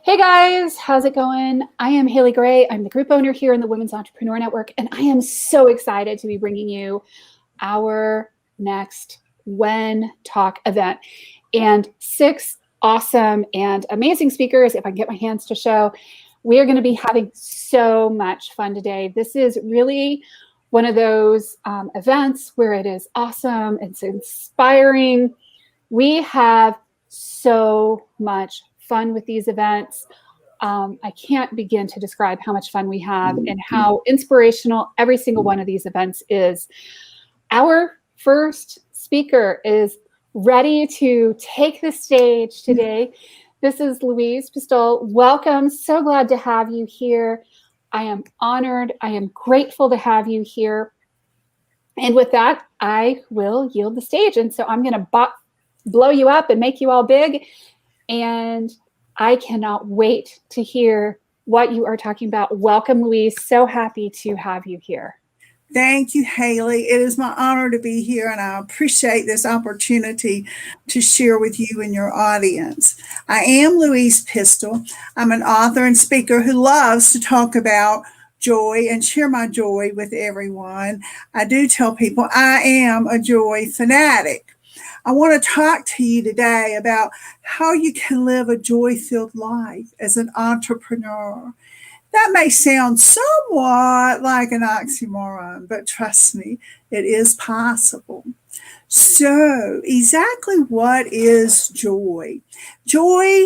Hey guys, how's it going? I am Haley Gray. I'm the group owner here in the Women's Entrepreneur Network, and I am so excited to be bringing you our next WEN-Talk event. And 6 awesome and amazing speakers, if I can get my hands to show. We are going to be having so much fun today. This is really one of those events where it is awesome, it's inspiring. We have so much fun with these events. I can't begin to describe how much fun we have and how inspirational every single one of these events is. Our first speaker is ready to take the stage today. This is Louise Pistol. Welcome. So glad to have you here. I am honored. I am grateful to have you here. And with that, I will yield the stage. And so I'm going to blow you up and make you all big. And I cannot wait to hear what you are talking about. Welcome, Louise. So happy to have you here. Thank you, Haley. It is my honor to be here, and I appreciate this opportunity to share with you and your audience. I am Louise Pistol. I'm an author and speaker who loves to talk about joy and share my joy with everyone. I do tell people I am a joy fanatic. I want to talk to you today about how you can live a joy-filled life as an entrepreneur. That may sound somewhat like an oxymoron, but trust me, it is possible. So, exactly what is joy? Joy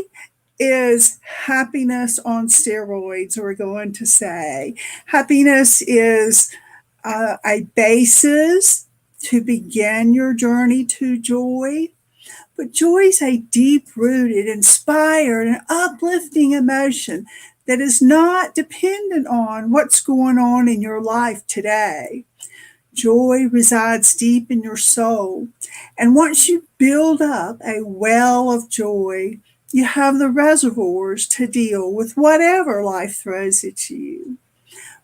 is happiness on steroids, we're going to say. Happiness is a basis to begin your journey to joy. But joy is a deep-rooted, inspired, and uplifting emotion that is not dependent on what's going on in your life today. Joy resides deep in your soul. And once you build up a well of joy, you have the reservoirs to deal with whatever life throws at you.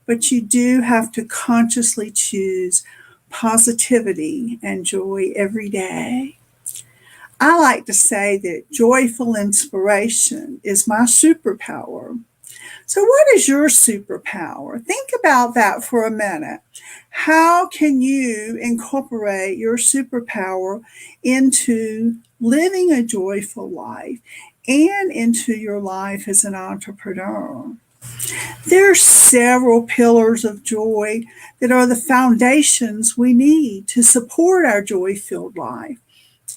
But you do have to consciously choose positivity and joy every day. I like to say that joyful inspiration is my superpower. So what is your superpower? Think about that for a minute. How can you incorporate your superpower into living a joyful life and into your life as an entrepreneur? There are several pillars of joy that are the foundations we need to support our joy-filled life.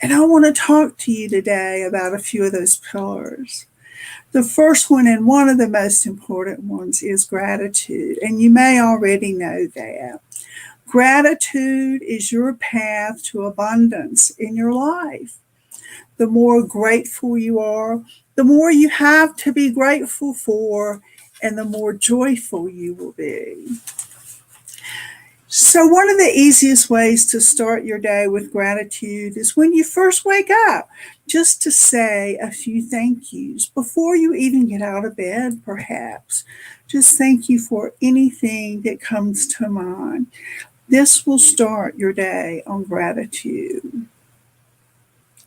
And I want to talk to you today about a few of those pillars. The first one, and one of the most important ones, is gratitude. And you may already know that. Gratitude is your path to abundance in your life. The more grateful you are, the more you have to be grateful for, and the more joyful you will be. So one of the easiest ways to start your day with gratitude is when you first wake up, just to say a few thank yous before you even get out of bed, perhaps. Just thank you for anything that comes to mind. This will start your day on gratitude.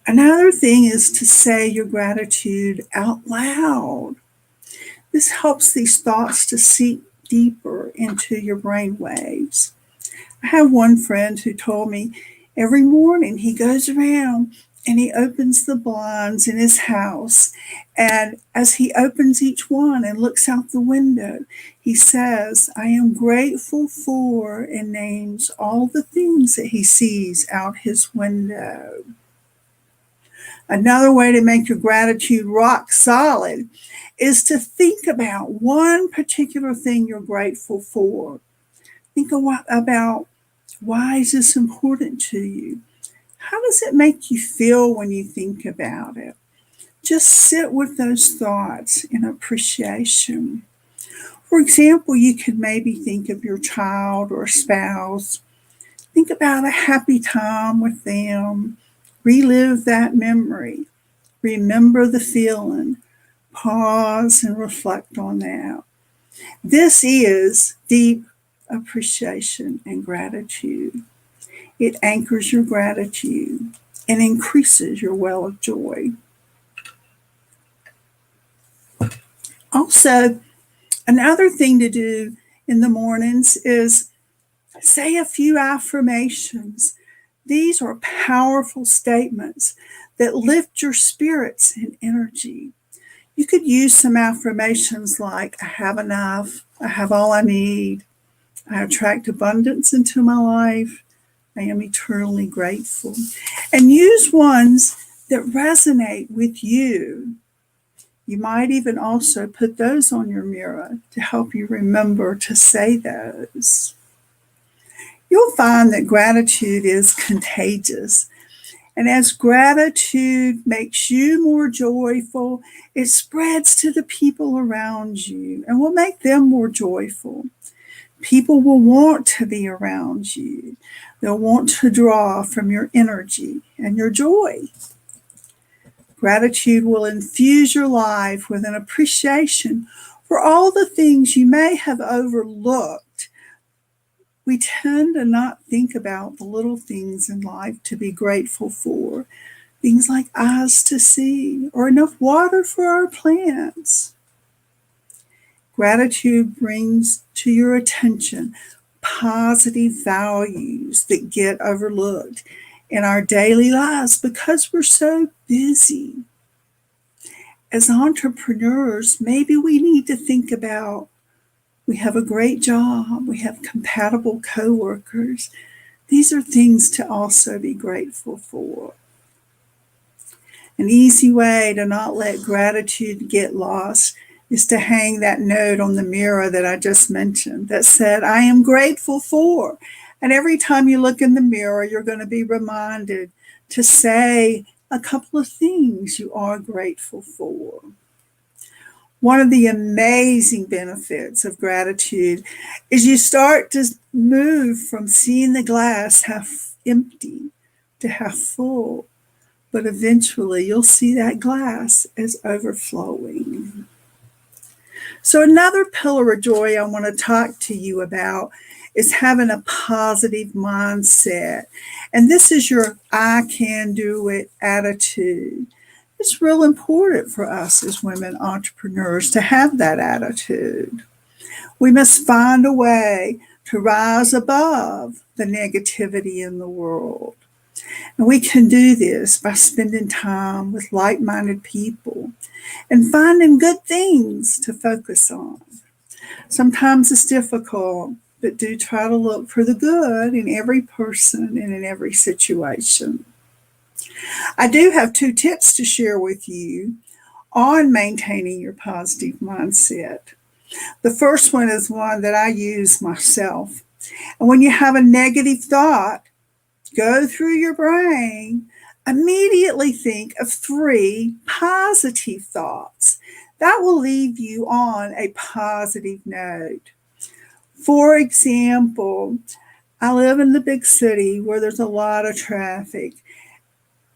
Another thing is to say your gratitude out loud. This helps these thoughts to seep deeper into your brain waves. I have one friend who told me every morning he goes around and he opens the blinds in his house. And as he opens each one and looks out the window, he says, I am grateful for, and names all the things that he sees out his window. Another way to make your gratitude rock solid is to think about one particular thing you're grateful for. Think about why is this important to you? How does it make you feel when you think about it? Just sit with those thoughts in appreciation. For example, you could maybe think of your child or spouse. Think about a happy time with them. Relive that memory. Remember the feeling. Pause and reflect on that. This is deep appreciation and gratitude. It anchors your gratitude and increases your well of joy. Also, another thing to do in the mornings is say a few affirmations. These are powerful statements that lift your spirits and energy. You could use some affirmations like, I have enough, I have all I need, I attract abundance into my life, I am eternally grateful. And use ones that resonate with you. You might even also put those on your mirror to help you remember to say those. You'll find that gratitude is contagious. And as gratitude makes you more joyful, it spreads to the people around you and will make them more joyful. People will want to be around you. They'll want to draw from your energy and your joy. Gratitude will infuse your life with an appreciation for all the things you may have overlooked. We tend to not think about the little things in life to be grateful for. Things like eyes to see or enough water for our plants. Gratitude brings to your attention positive values that get overlooked in our daily lives because we're so busy. As entrepreneurs, maybe we need to think about we have a great job, we have compatible coworkers. These are things to also be grateful for. An easy way to not let gratitude get lost is to hang that note on the mirror that I just mentioned that said, I am grateful for. And every time you look in the mirror, you're going to be reminded to say a couple of things you are grateful for. One of the amazing benefits of gratitude is you start to move from seeing the glass half empty to half full, but eventually you'll see that glass as overflowing. So another pillar of joy I want to talk to you about is having a positive mindset. And this is your I can do it attitude. It's real important for us as women entrepreneurs to have that attitude. We must find a way to rise above the negativity in the world. And we can do this by spending time with like-minded people and finding good things to focus on. Sometimes it's difficult, but do try to look for the good in every person and in every situation. I do have 2 tips to share with you on maintaining your positive mindset. The first one is one that I use myself. And when you have a negative thought go through your brain, immediately think of 3 positive thoughts. That will leave you on a positive note. For example, I live in the big city where there's a lot of traffic.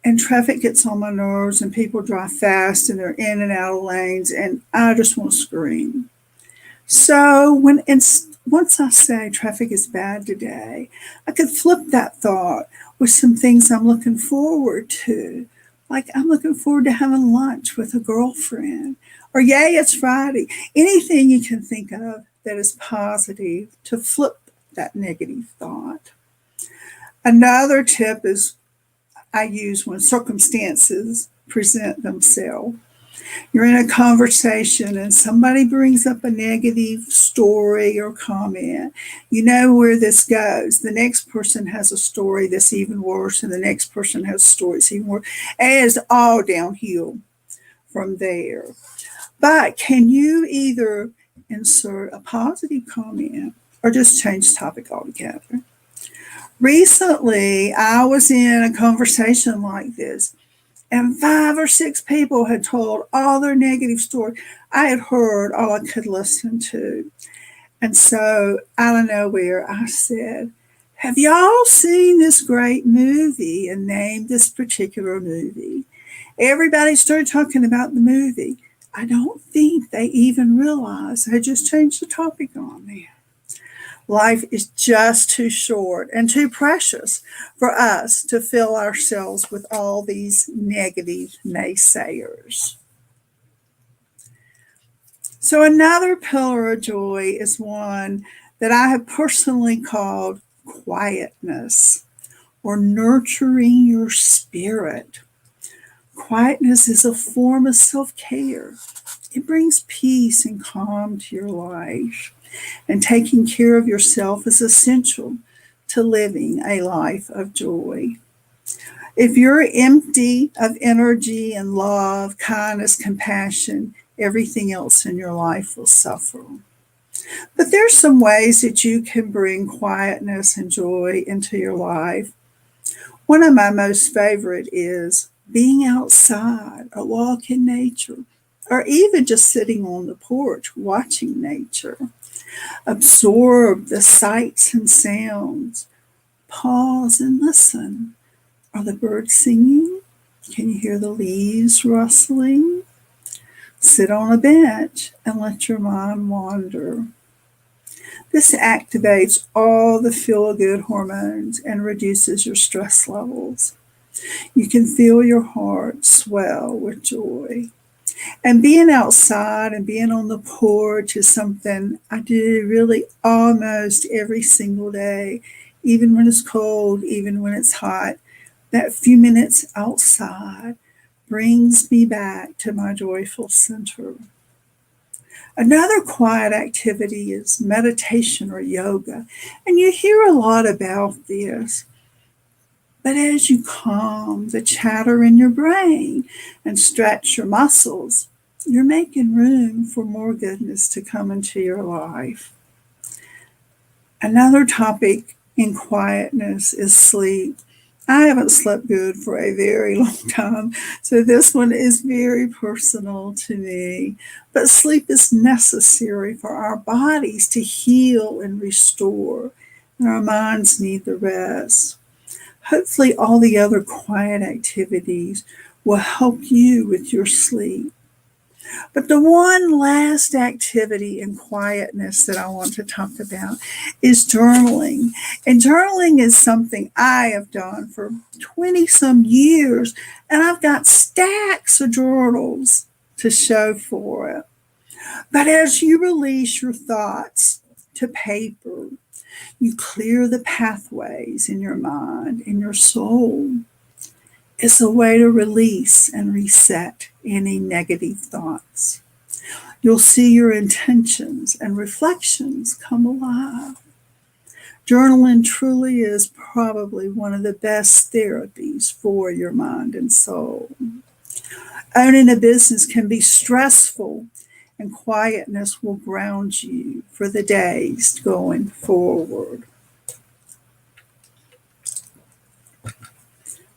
And traffic gets on my nerves and people drive fast and they're in and out of lanes and I just want to scream. So once I say traffic is bad today, I could flip that thought with some things I'm looking forward to. Like I'm looking forward to having lunch with a girlfriend. Or yay, it's Friday. Anything you can think of that is positive to flip that negative thought. Another tip is I use when circumstances present themselves. You're in a conversation and somebody brings up a negative story or comment. You know where this goes. The next person has a story that's even worse, and the next person has a story that's even worse. And it's all downhill from there. But can you either insert a positive comment or just change the topic altogether? Recently, I was in a conversation like this, and 5 or 6 people had told all their negative stories. I had heard all I could listen to. And so, out of nowhere, I said, have y'all seen this great movie? And named this particular movie. Everybody started talking about the movie. I don't think they even realized I just changed the topic on them. Life is just too short and too precious for us to fill ourselves with all these negative naysayers. So another pillar of joy is one that I have personally called quietness, or nurturing your spirit. Quietness is a form of self-care. It brings peace and calm to your life, and taking care of yourself is essential to living a life of joy. If you're empty of energy and love, kindness, compassion, everything else in your life will suffer. But there's some ways that you can bring quietness and joy into your life. One of my most favorite is being outside, a walk in nature, or even just sitting on the porch watching nature. Absorb the sights and sounds. Pause and listen. Are the birds singing? Can you hear the leaves rustling? Sit on a bench and let your mind wander. This activates all the feel-good hormones and reduces your stress levels. You can feel your heart swell with joy. And being outside and being on the porch is something I do really almost every single day, even when it's cold, even when it's hot. That few minutes outside brings me back to my joyful center. Another quiet activity is meditation or yoga, and you hear a lot about this. But as you calm the chatter in your brain and stretch your muscles, you're making room for more goodness to come into your life. Another topic in quietness is sleep. I haven't slept good for a very long time, so this one is very personal to me. But sleep is necessary for our bodies to heal and restore, and our minds need the rest. Hopefully, all the other quiet activities will help you with your sleep. But the one last activity in quietness that I want to talk about is journaling. And journaling is something I have done for 20 some years, and I've got stacks of journals to show for it. But as you release your thoughts to paper, you clear the pathways in your mind, in your soul. It's a way to release and reset any negative thoughts. You'll see your intentions and reflections come alive. Journaling truly is probably one of the best therapies for your mind and soul. Owning a business can be stressful, and quietness will ground you for the days going forward.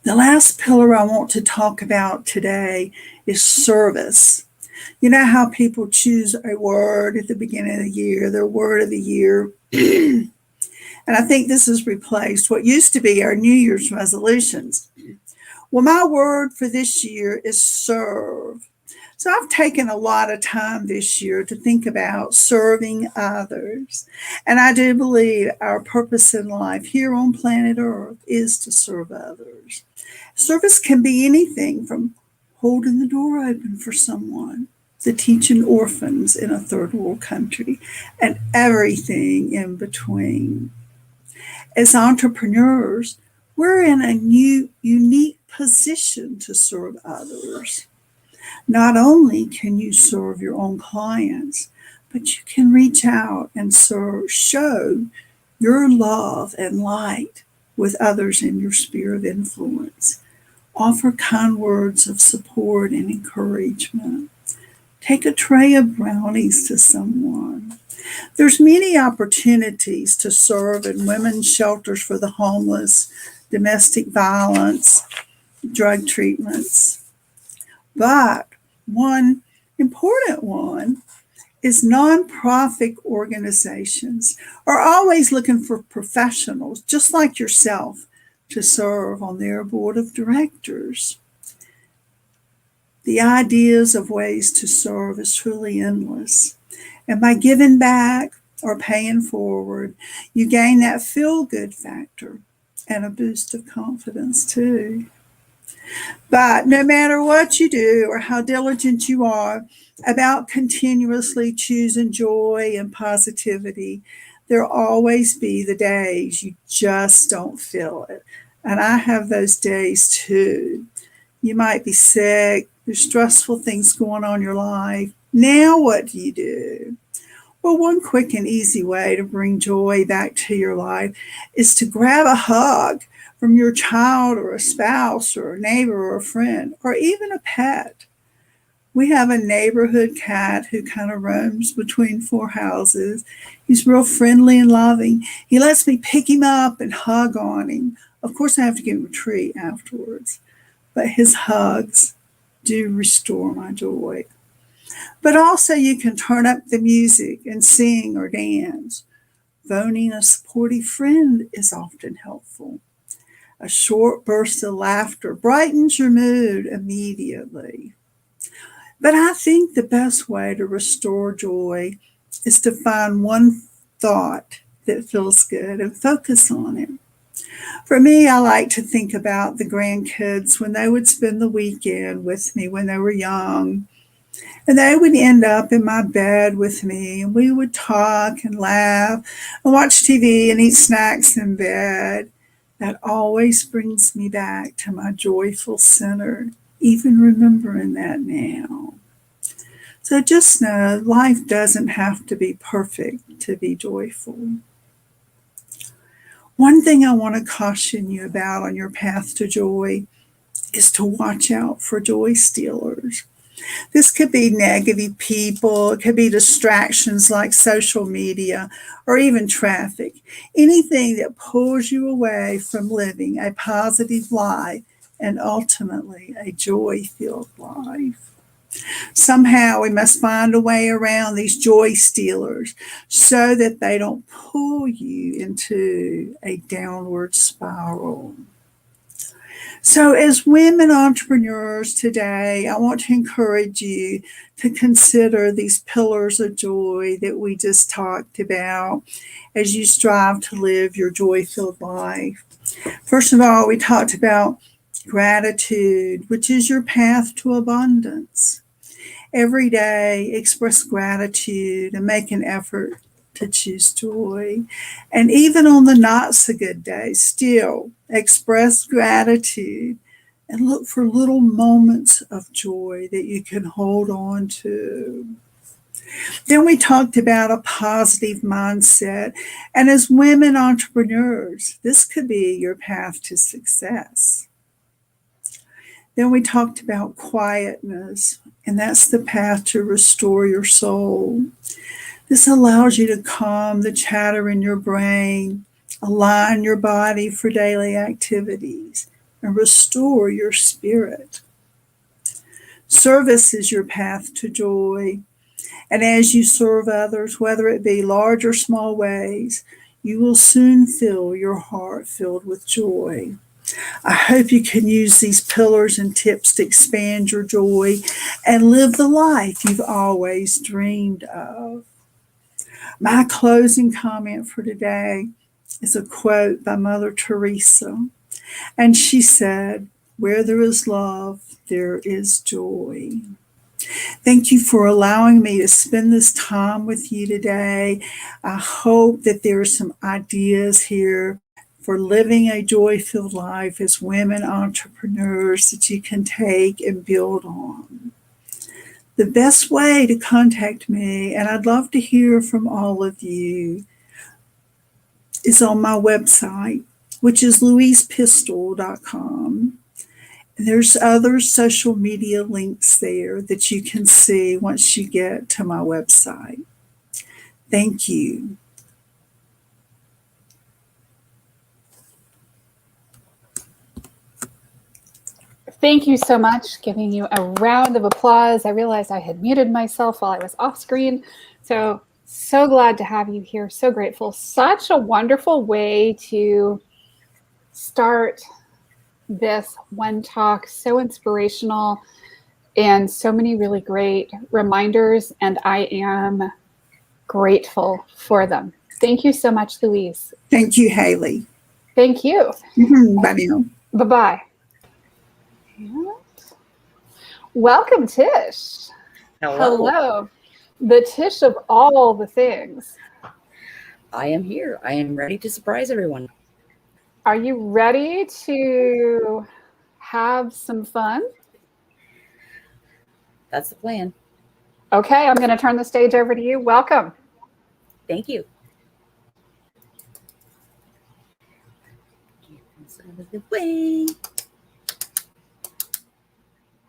The last pillar I want to talk about today is service. You know how people choose a word at the beginning of the year, their word of the year. And I think this has replaced what used to be our New Year's resolutions. Well, my word for this year is serve. So I've taken a lot of time this year to think about serving others. And I do believe our purpose in life here on planet Earth is to serve others. Service can be anything from holding the door open for someone to teaching orphans in a third world country and everything in between. As entrepreneurs, we're in a unique position to serve others. Not only can you serve your own clients, but you can reach out and show your love and light with others in your sphere of influence. Offer kind words of support and encouragement. Take a tray of brownies to someone. There's many opportunities to serve in women's shelters for the homeless, domestic violence, drug treatments. But one important one is nonprofit organizations are always looking for professionals just like yourself to serve on their board of directors. The ideas of ways to serve is truly endless. And by giving back or paying forward, you gain that feel-good factor and a boost of confidence too. But no matter what you do or how diligent you are about continuously choosing joy and positivity, there'll always be the days you just don't feel it. And I have those days too. You might be sick, there's stressful things going on in your life. Now, what do you do? Well, one quick and easy way to bring joy back to your life is to grab a hug from your child or a spouse or a neighbor or a friend or even a pet. We have a neighborhood cat who kind of roams between four houses. He's real friendly and loving. He lets me pick him up and hug on him. Of course, I have to give him a treat afterwards, but his hugs do restore my joy. But also, you can turn up the music and sing or dance. Phoning a supportive friend is often helpful. A short burst of laughter brightens your mood immediately. But I think the best way to restore joy is to find one thought that feels good and focus on it. For me, I like to think about the grandkids when they would spend the weekend with me when they were young. And they would end up in my bed with me, and we would talk and laugh and watch TV and eat snacks in bed. That always brings me back to my joyful center, even remembering that now. So just know life doesn't have to be perfect to be joyful. One thing I want to caution you about on your path to joy is to watch out for joy stealers. This could be negative people, it could be distractions like social media or even traffic. Anything that pulls you away from living a positive life and ultimately a joy-filled life. Somehow we must find a way around these joy stealers so that they don't pull you into a downward spiral. So, as women entrepreneurs today, I want to encourage you to consider these pillars of joy that we just talked about as you strive to live your joy-filled life. First of all, we talked about gratitude, which is your path to abundance. Every day, express gratitude and make an effort to choose joy. And even on the not so good days, still express gratitude and look for little moments of joy that you can hold on to. Then we talked about a positive mindset. And as women entrepreneurs, this could be your path to success. Then we talked about quietness, and that's the path to restore your soul. This allows you to calm the chatter in your brain, align your body for daily activities, and restore your spirit. Service is your path to joy. And as you serve others, whether it be large or small ways, you will soon feel your heart filled with joy. I hope you can use these pillars and tips to expand your joy and live the life you've always dreamed of. My closing comment for today is a quote by Mother Teresa. And she said, "Where there is love, there is joy." Thank you for allowing me to spend this time with you today. I hope that there are some ideas here for living a joy-filled life as women entrepreneurs that you can take and build on. The best way to contact me, and I'd love to hear from all of you, is on my website, which is louisepistol.com. There's other social media links there that you can see once you get to my website. Thank you. Thank you so much. Giving you a round of applause. I realized I had muted myself while I was off screen. So glad to have you here. So grateful. Such a wonderful way to start this WEN-Talk. So inspirational and so many really great reminders. And I am grateful for them. Thank you so much, Louise. Thank you, Haley. Thank you. Bye now. Bye-bye. And welcome, Tish. Hello. The Tish of all the things. I am here. I am ready to surprise everyone. Are you ready to have some fun? That's the plan. Okay, I'm going to turn the stage over to you. Welcome. Thank you. Get this out of the way.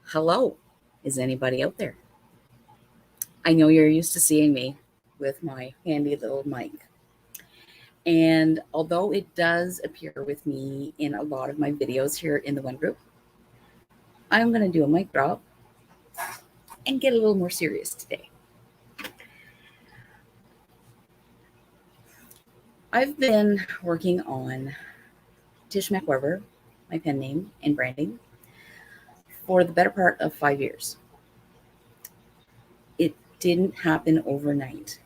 Hello. Is anybody out there? I know you're used to seeing me with my handy little mic. And although it does appear with me in a lot of my videos here in the WEN group, I'm going to do a mic drop and get a little more serious today. I've been working on Tish McWeber, my pen name, and branding for the better part of 5 years. It didn't happen overnight.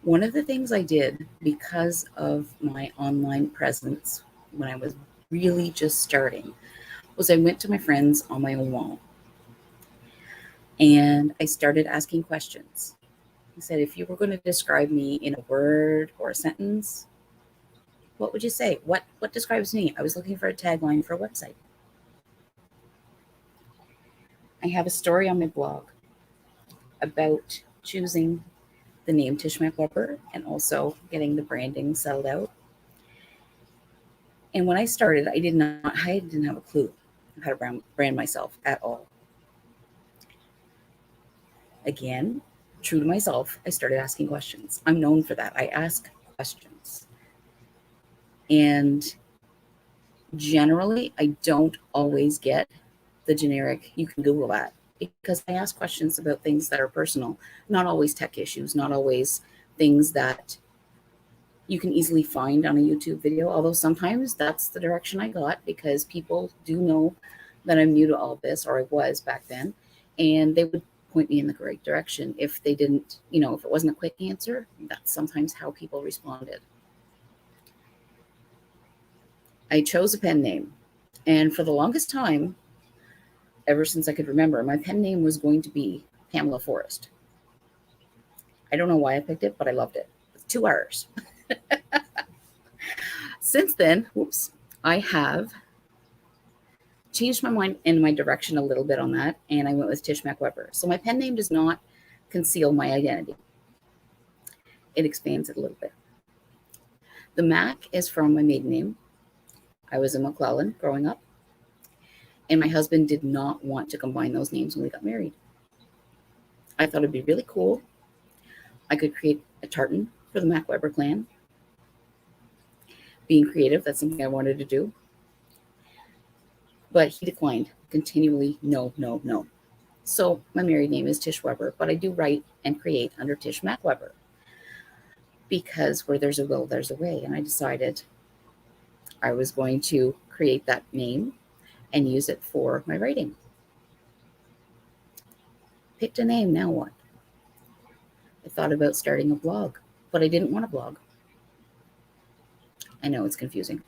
One of the things I did because of my online presence when I was really just starting was I went to my friends on my own wall and I started asking questions. I said, if you were going to describe me in a word or a sentence, what would you say? What describes me? I was looking for a tagline for a website. I have a story on my blog about choosing the name Tish McWeber and also getting the branding settled out. And when I started, I didn't have a clue how to brand myself at all. Again, true to myself, I started asking questions. I'm known for that. I ask questions. And generally, I don't always get the generic, you can Google that, because I ask questions about things that are personal, not always tech issues, not always things that you can easily find on a YouTube video, although sometimes that's the direction I got because people do know that I'm new to all this, or I was back then, and they would point me in the correct direction. If they didn't, if it wasn't a quick answer, that's sometimes how people responded. I chose a pen name, and for the longest time, ever since I could remember, my pen name was going to be Pamela Forrest. I don't know why I picked it, but I loved it. With 2 R's. Since then, I have changed my mind in my direction a little bit on that, and I went with Tish McWeber. So my pen name does not conceal my identity. It expands it a little bit. The Mac is from my maiden name. I was a McClellan growing up, and my husband did not want to combine those names when we got married. I thought it'd be really cool. I could create a tartan for the McWeber clan. Being creative, that's something I wanted to do. But he declined continually, no. So my married name is Tish Weber, but I do write and create under Tish McWeber because where there's a will, there's a way. And I decided I was going to create that name and use it for my writing. Picked a name, now what? I thought about starting a blog, but I didn't want a blog. I know it's confusing.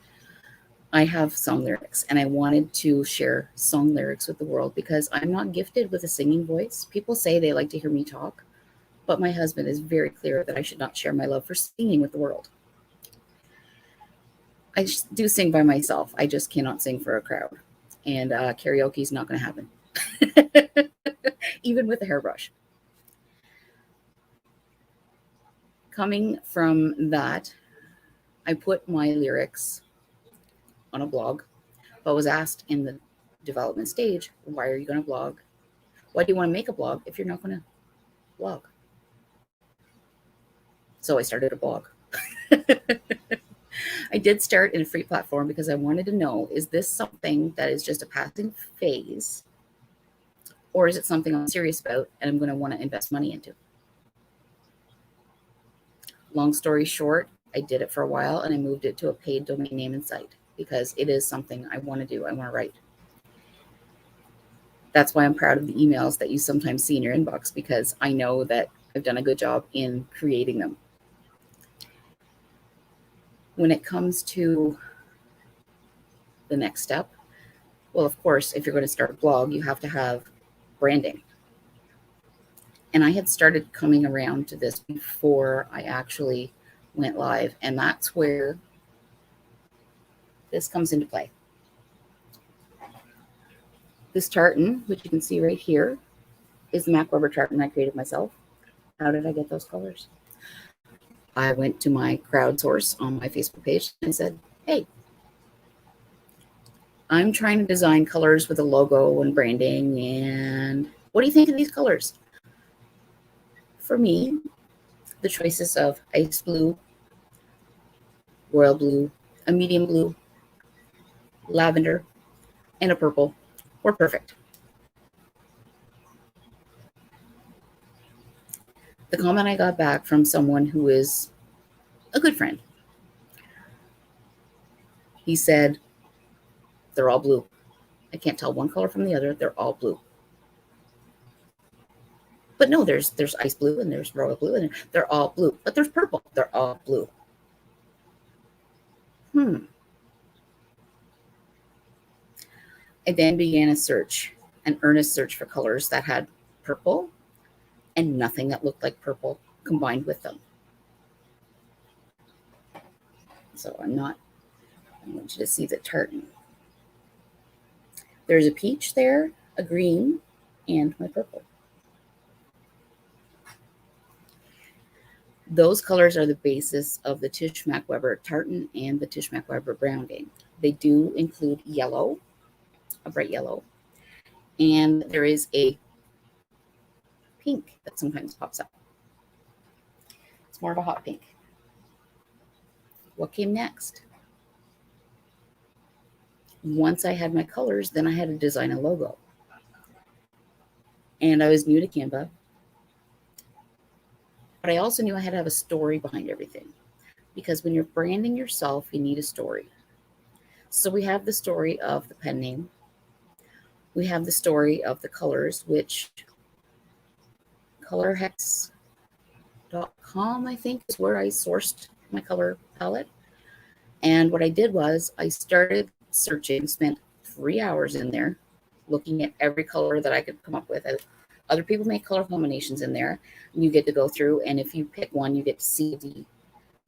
I have song lyrics, and I wanted to share song lyrics with the world because I'm not gifted with a singing voice. People say they like to hear me talk, but my husband is very clear that I should not share my love for singing with the world. I do sing by myself. I just cannot sing for a crowd, and karaoke is not going to happen, even with a hairbrush. Coming from that, I put my lyrics on a blog, but was asked in the development stage, why are you going to blog? Why do you want to make a blog if you're not going to blog? So I started a blog. I did start in a free platform because I wanted to know, is this something that is just a passing phase, or is it something I'm serious about and I'm going to want to invest money into? Long story short, I did it for a while and I moved it to a paid domain name and site because it is something I want to do. I want to write. That's why I'm proud of the emails that you sometimes see in your inbox, because I know that I've done a good job in creating them. When it comes to the next step, Well, of course, if you're going to start a blog, you have to have branding. And I had started coming around to this before I actually went live. And that's where this comes into play. This tartan, which you can see right here, is the Mac Weber tartan I created myself. How did I get those colors? I went to my crowdsource on my Facebook page and I said, hey, I'm trying to design colors with a logo and branding, and what do you think of these colors? For me, the choices of ice blue, royal blue, a medium blue, lavender, and a purple were perfect. The comment I got back from someone who is a good friend, he said, they're all blue. I can't tell one color from the other. They're all blue. But no, there's ice blue and there's royal blue and they're all blue. But there's purple. They're all blue. I then began a search, an earnest search for colors that had purple and nothing that looked like purple combined with them. So I want you to see the tartan. There's a peach there, a green, and my purple. Those colors are the basis of the Tish Mac Weber tartan and the Tish Mac Weber branding. They do include yellow, a bright yellow, and there is a pink that sometimes pops up. It's more of a hot pink. What came next? Once I had my colors, then I had to design a logo. And I was new to Canva, but I also knew I had to have a story behind everything, because when you're branding yourself, you need a story. So we have the story of the pen name. We have the story of the colors, which colorhex.com, I think, is where I sourced my color palette. And what I did was I started searching, spent 3 hours in there looking at every color that I could come up with. Other people make color combinations in there. You get to go through, and if you pick one, you get to see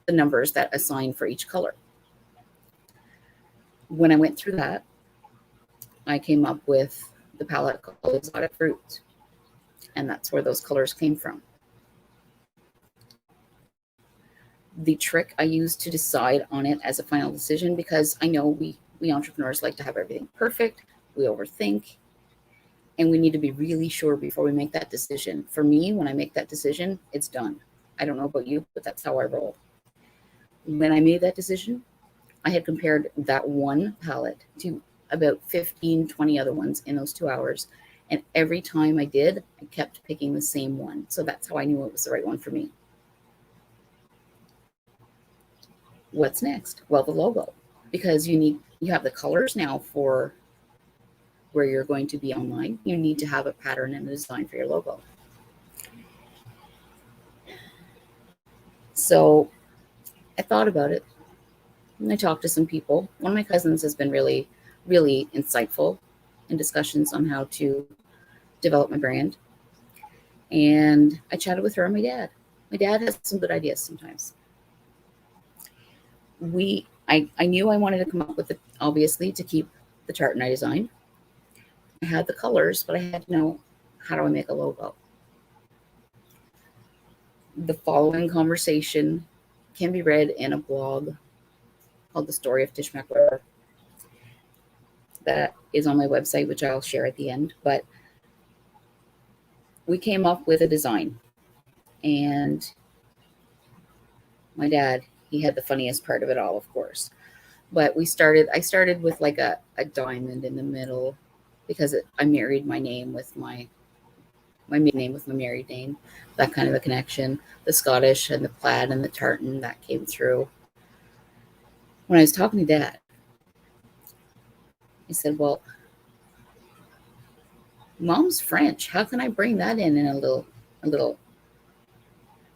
the numbers that assign for each color. When I went through that, I came up with the palette called Exotic Fruits, and that's where those colors came from. The trick I used to decide on it as a final decision, because I know we entrepreneurs like to have everything perfect, we overthink, and we need to be really sure before we make that decision. For me, when I make that decision, it's done. I don't know about you, but that's how I roll. When I made that decision, I had compared that one palette to about 15, 20 other ones in those 2 hours. And every time I did, I kept picking the same one. So that's how I knew it was the right one for me. What's next? Well, the logo, because you have the colors now for where you're going to be online. You need to have a pattern and a design for your logo. So I thought about it and I talked to some people. One of my cousins has been really, really insightful in discussions on how to develop my brand. And I chatted with her and my dad. My dad has some good ideas sometimes. I knew I wanted to come up with it, obviously, to keep the tartan I designed. I had the colors, but I had to know, how do I make a logo? The following conversation can be read in a blog called The Story of Tish Mac Weber. That is on my website, which I'll share at the end. But we came up with a design, and my dad, he had the funniest part of it all, of course. But I started with like a diamond in the middle, because I married my name with my maiden name with my married name, that kind of a connection. The Scottish and the plaid and the tartan, that came through. When I was talking to Dad, he said, well, Mom's French. How can I bring that in a little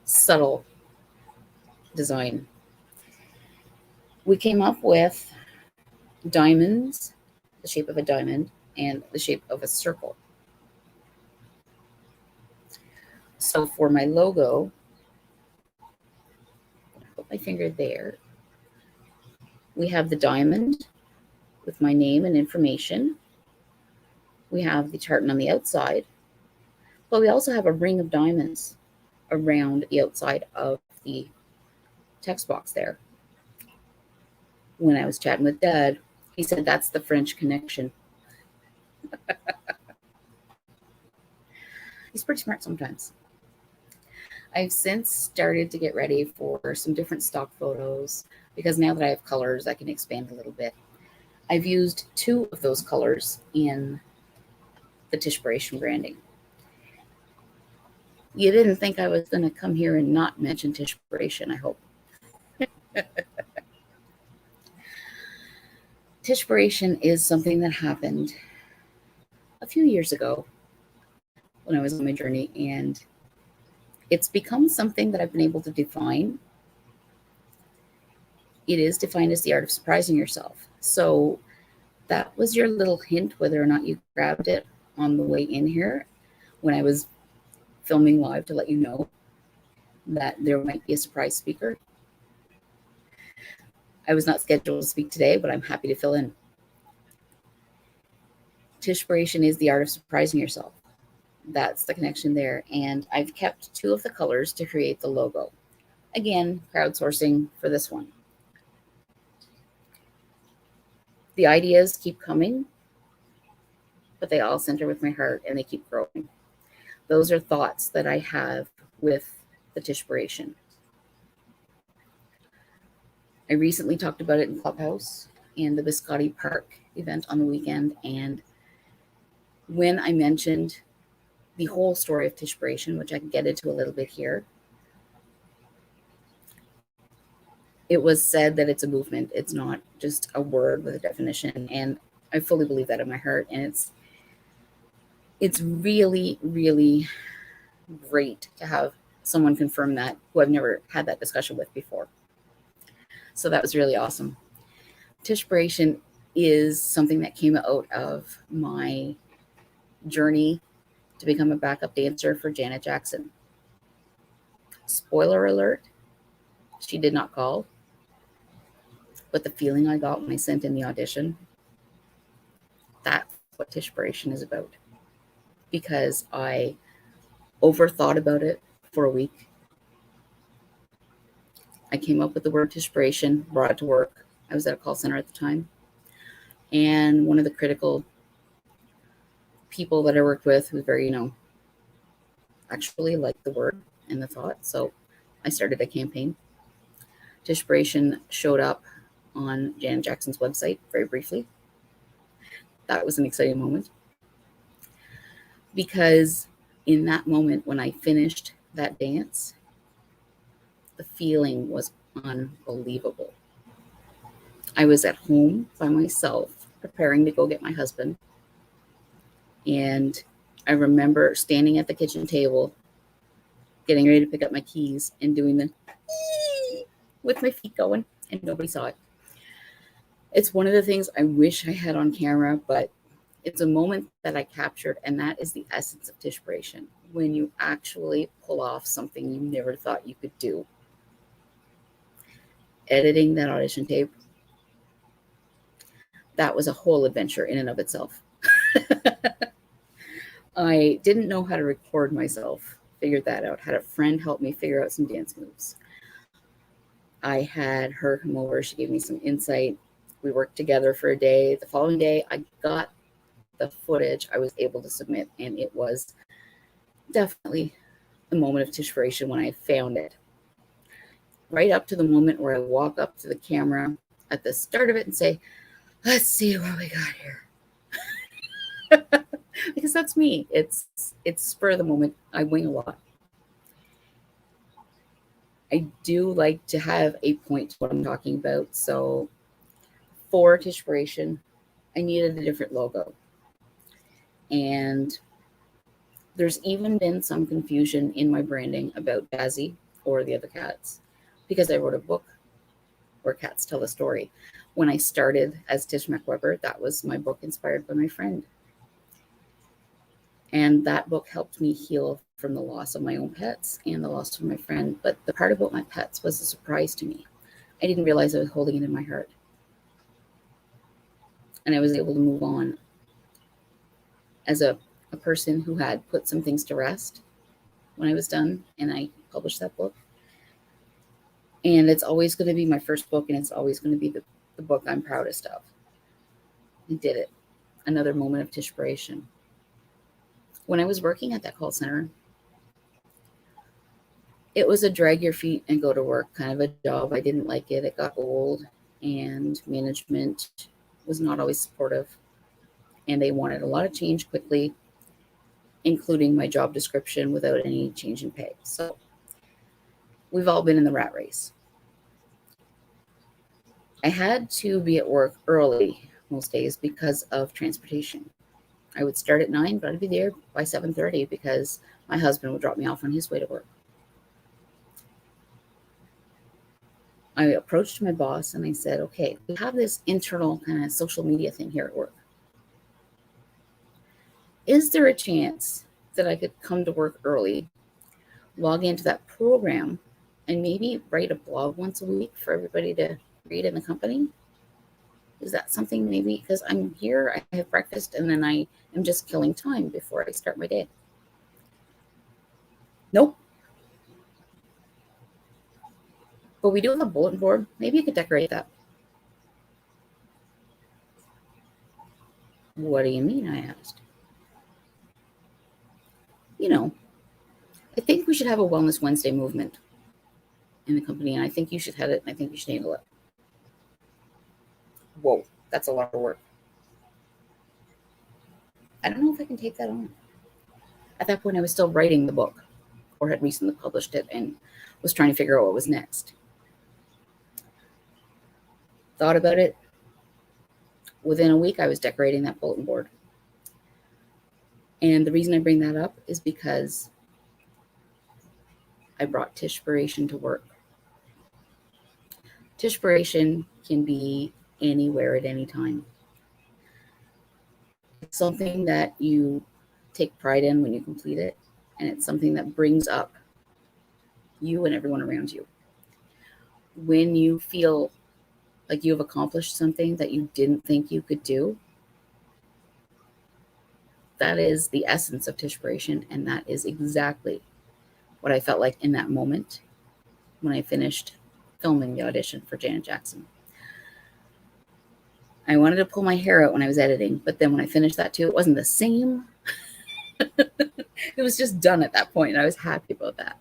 subtle design? We came up with diamonds the shape of a diamond, and the shape of a circle. So for my logo, put my finger there. We have the diamond with my name and information. We have the tartan on the outside, but we also have a ring of diamonds around the outside of the text box there. When I was chatting with Dad, he said that's the French connection. He's pretty smart sometimes. I've since started to get ready for some different stock photos because now that I have colors, I can expand a little bit. I've used 2 of those colors in the Tishpiration branding. You didn't think I was going to come here and not mention Tishpiration, I hope. Tishpiration is something that happened a few years ago when I was on my journey, and it's become something that I've been able to define. It is defined as the art of surprising yourself. So that was your little hint, whether or not you grabbed it on the way in here when I was filming live, to let you know that there might be a surprise speaker. I was not scheduled to speak today, but I'm happy to fill in. Tishpiration is the art of surprising yourself. That's the connection there. And I've kept 2 of the colors to create the logo. Again, crowdsourcing for this one. The ideas keep coming, but they all center with my heart and they keep growing. Those are thoughts that I have with the Tishpiration. I recently talked about it in Clubhouse and the Biscotti Park event on the weekend. And when I mentioned the whole story of Tishpiration, which I can get into a little bit here, it was said that it's a movement. It's not just a word with a definition. And I fully believe that in my heart. And it's really, really great to have someone confirm that who I've never had that discussion with before. So that was really awesome. Tishpiration is something that came out of my journey to become a backup dancer for Janet Jackson. Spoiler alert, she did not call. But the feeling I got when I sent in the audition, that's what Tishpiration is about. Because I overthought about it for a week. I came up with the word Tishpiration, brought it to work. I was at a call center at the time. And one of the critical people that I worked with who was very, actually liked the word and the thought. So I started a campaign. Tishpiration showed up on Janet Jackson's website very briefly. That was an exciting moment. Because in that moment when I finished that dance, the feeling was unbelievable. I was at home by myself, preparing to go get my husband. And I remember standing at the kitchen table, getting ready to pick up my keys and doing the with my feet going, and nobody saw it. It's one of the things I wish I had on camera, but it's a moment that I captured, and that is the essence of Tishpiration. When you actually pull off something you never thought you could do. Editing that audition tape, that was a whole adventure in and of itself. I didn't know how to record myself, figured that out. Had a friend help me figure out some dance moves. I had her come over, she gave me some insight. We worked together for a day. The following day, I got the footage I was able to submit, and it was definitely a moment of Tishpiration when I found it. Right up to the moment where I walk up to the camera at the start of it and say, let's see what we got here. Because that's me. It's spur of the moment. I wing a lot. I do like to have a point to what I'm talking about. So for Tishpiration, I needed a different logo. And there's even been some confusion in my branding about Dazzy or the other cats, because I wrote a book Where Cats Tell a Story. When I started as Tish McWeber, that was my book inspired by my friend. And that book helped me heal from the loss of my own pets and the loss of my friend. But the part about my pets was a surprise to me. I didn't realize I was holding it in my heart. And I was able to move on as a person who had put some things to rest when I was done, and I published that book. And it's always going to be my first book, and it's always going to be the book I'm proudest of. I did it. Another moment of Tishpiration. When I was working at that call center, it was a drag your feet and go to work kind of a job. I didn't like it. It got old, and management was not always supportive. And they wanted a lot of change quickly, including my job description without any change in pay. So we've all been in the rat race. I had to be at work early most days because of transportation. I would start at 9, but I'd be there by 7:30 because my husband would drop me off on his way to work. I approached my boss and I said, okay, we have this internal kind of social media thing here at work. Is there a chance that I could come to work early, log into that program, and maybe write a blog once a week for everybody to read in the company? Is that something maybe, because I'm here, I have breakfast, and then I am just killing time before I start my day? Nope. But we do have a bulletin board. Maybe you could decorate that. What do you mean? I asked. You know, I think we should have a Wellness Wednesday movement in the company, and I think you should head it, and I think you should handle it. Whoa, that's a lot of work. I don't know if I can take that on. At that point, I was still writing the book, or had recently published it, and was trying to figure out what was next. Thought about it. Within a week, I was decorating that bulletin board. And the reason I bring that up is because I brought Tishpiration to work. Tishpiration can be anywhere at any time. It's something that you take pride in when you complete it, and it's something that brings up you and everyone around you. When you feel like you have accomplished something that you didn't think you could do, that is the essence of Tishpiration, and that is exactly what I felt like in that moment when I finished filming the audition for Janet Jackson. I wanted to pull my hair out when I was editing, but then when I finished that too, it wasn't the same. It was just done at that point, and I was happy about that.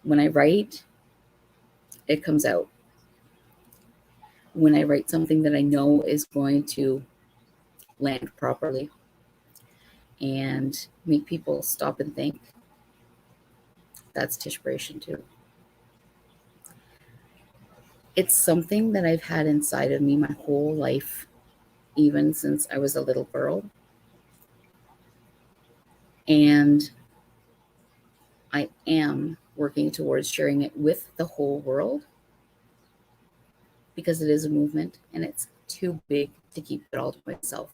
When I write, it comes out. When I write something that I know is going to land properly and make people stop and think, that's Tishpiration too. It's something that I've had inside of me my whole life, even since I was a little girl. And I am working towards sharing it with the whole world, because it is a movement and it's too big to keep it all to myself.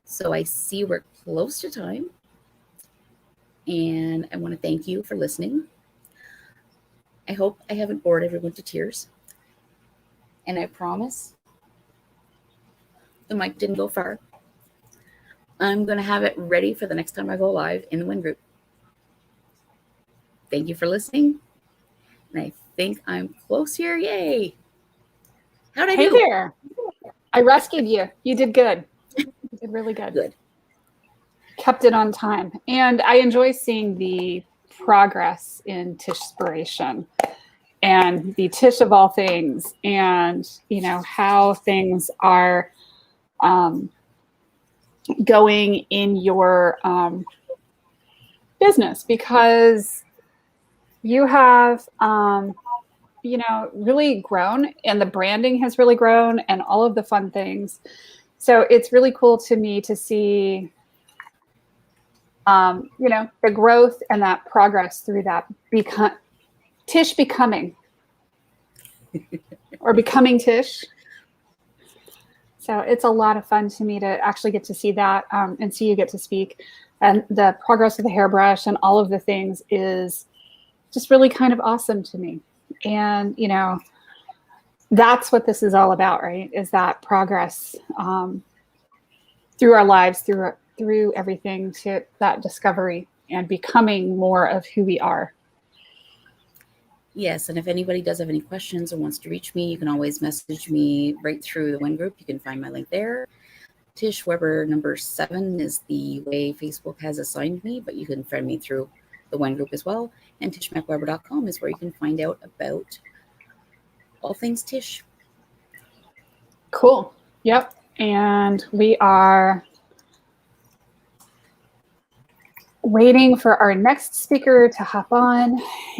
So I see we're close to time, and I want to thank you for listening. I hope I haven't bored everyone to tears, and I promise the mic didn't go far. I'm going to have it ready for the next time I go live in the WEN group. Thank you for listening, and I think I'm close here. Yay! How'd I do? Hey there. I rescued you. You did good. You did really good. Good. Kept it on time. And I enjoy seeing the progress in Tishpiration and the Tish of all things, and how things are going in your business, because you have really grown, and the branding has really grown, and all of the fun things. So it's really cool to me to see you know, the growth and that progress through that Tish becoming or becoming Tish. So it's a lot of fun to me to actually get to see that and see you get to speak. And the progress of the hairbrush and all of the things is just really kind of awesome to me. And, you know, that's what this is all about, right? Is that progress through our lives, through everything, to that discovery and becoming more of who we are. Yes, and if anybody does have any questions or wants to reach me, you can always message me right through the WEN group. You can find my link there. Tish Weber number 7 is the way Facebook has assigned me, but you can friend me through the WEN group as well. And tishmacweber.com is where you can find out about all things Tish. Cool. Yep. And we are waiting for our next speaker to hop on,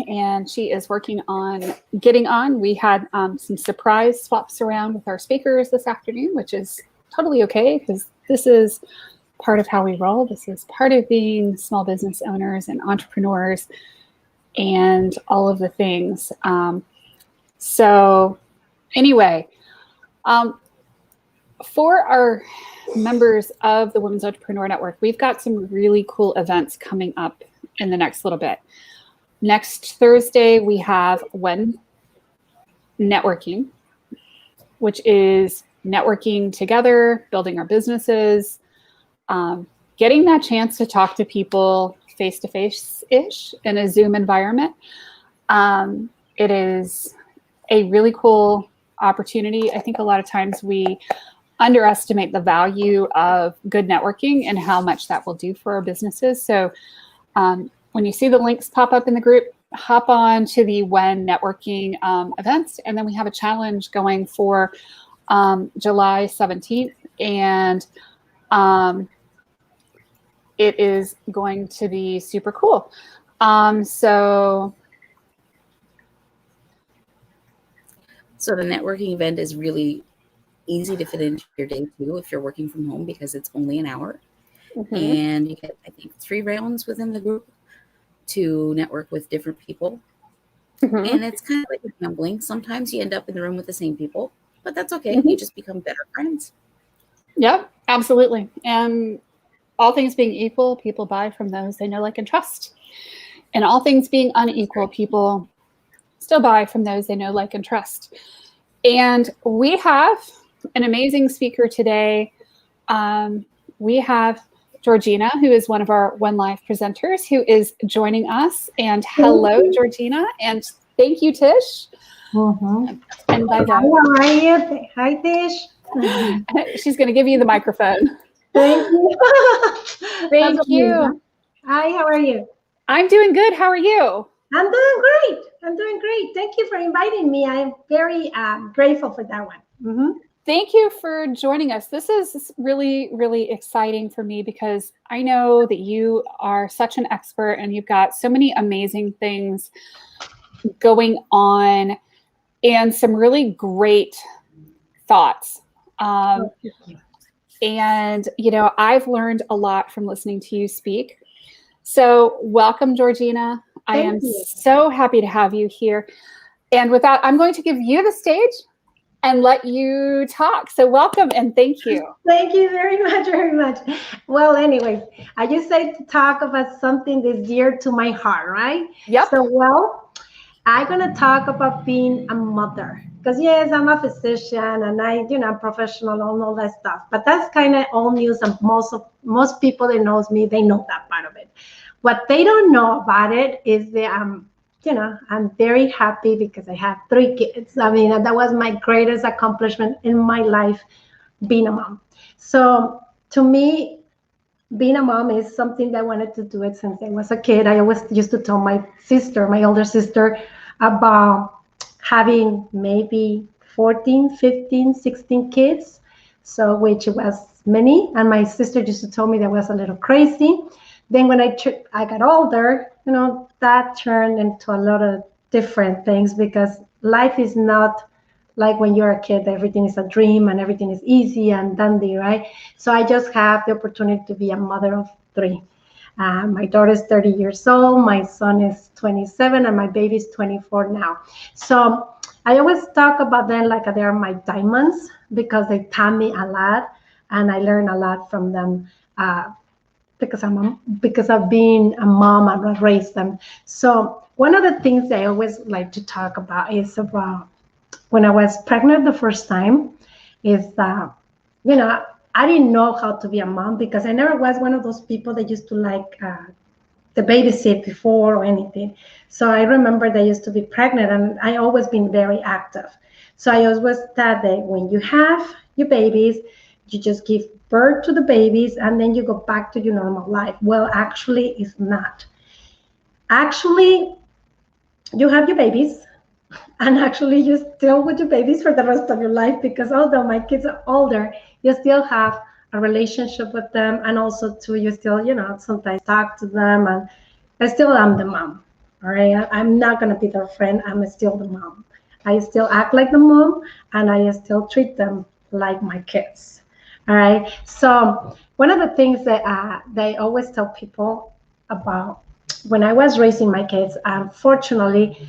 and she is working on getting on. We had some surprise swaps around with our speakers this afternoon, which is totally okay because this is part of how we roll. This is part of being small business owners and entrepreneurs and all of the things. So anyway, for our members of the Women's Entrepreneur Network, we've got some really cool events coming up in the next little bit. Next Thursday, we have WEN Networking, which is networking together, building our businesses, getting that chance to talk to people face-to-face-ish in a Zoom environment. It is a really cool opportunity. I think a lot of times we underestimate the value of good networking and how much that will do for our businesses. So when you see the links pop up in the group, hop on to the WEN networking events. And then we have a challenge going for July 17th. And it is going to be super cool. So the networking event is really easy to fit into your day too if you're working from home because it's only an hour. Mm-hmm. And you get, I think, 3 rounds within the group to network with different people. Mm-hmm. And it's kind of like gambling. Sometimes you end up in the room with the same people, but that's okay. Mm-hmm. You just become better friends. Yeah, absolutely. And all things being equal, people buy from those they know, like, and trust. And all things being unequal, people still buy from those they know, like, and trust. And we have an amazing speaker today. We have Georgina, who is one of our WEN Live presenters, who is joining us. And hello, Georgina, and thank you, Tish. Mm-hmm. And bye bye. How are you? Hi, Tish. She's going to give you the microphone. Thank you. Thank you. Hi, how are you? I'm doing good. How are you? I'm doing great. Thank you for inviting me. I'm very grateful for that one. Mm-hmm. Thank you for joining us. This is really, really exciting for me because I know that you are such an expert and you've got so many amazing things going on and some really great thoughts. And, you know, I've learned a lot from listening to you speak. So welcome, Georgina. I am so happy to have you here. And with that, I'm going to give you the stage and let you talk. So welcome and thank you. Thank you very much. Well, anyway, I just like to talk about something that's dear to my heart, right? Yep. So, well, I'm going to talk about being a mother. Because, yes, I'm a physician and I'm professional and all that stuff. But that's kind of old news. And most people that knows me, they know that part of it. What they don't know about it is that I'm very happy because I have 3 kids. I mean, that was my greatest accomplishment in my life, being a mom. So to me, being a mom is something that I wanted to do it since I was a kid. I always used to tell my older sister, about having maybe 14, 15, 16 kids. So which was many. And my sister used to tell me that was a little crazy. Then when I got older, that turned into a lot of different things because life is not like when you're a kid, everything is a dream and everything is easy and dandy, right? So I just have the opportunity to be a mother of 3. My daughter is 30 years old, my son is 27, and my baby is 24 now. So I always talk about them like they are my diamonds because they taught me a lot, and I learn a lot from them because of being a mom and I raised them. So one of the things I always like to talk about is about when I was pregnant the first time. Is that, I didn't know how to be a mom because I never was one of those people that used to like the babysit before or anything. So I remember that I used to be pregnant and I always been very active. So I always thought that when you have your babies, you just give birth to the babies and then you go back to your normal life. Well, actually, it's not. Actually, you have your babies and actually you still with your babies for the rest of your life because although my kids are older, you still have a relationship with them, and also too, you still, sometimes talk to them, and I still am the mom. All right, I'm not gonna be their friend. I'm still the mom. I still act like the mom, and I still treat them like my kids. All right. So one of the things that I always tell people about when I was raising my kids, unfortunately,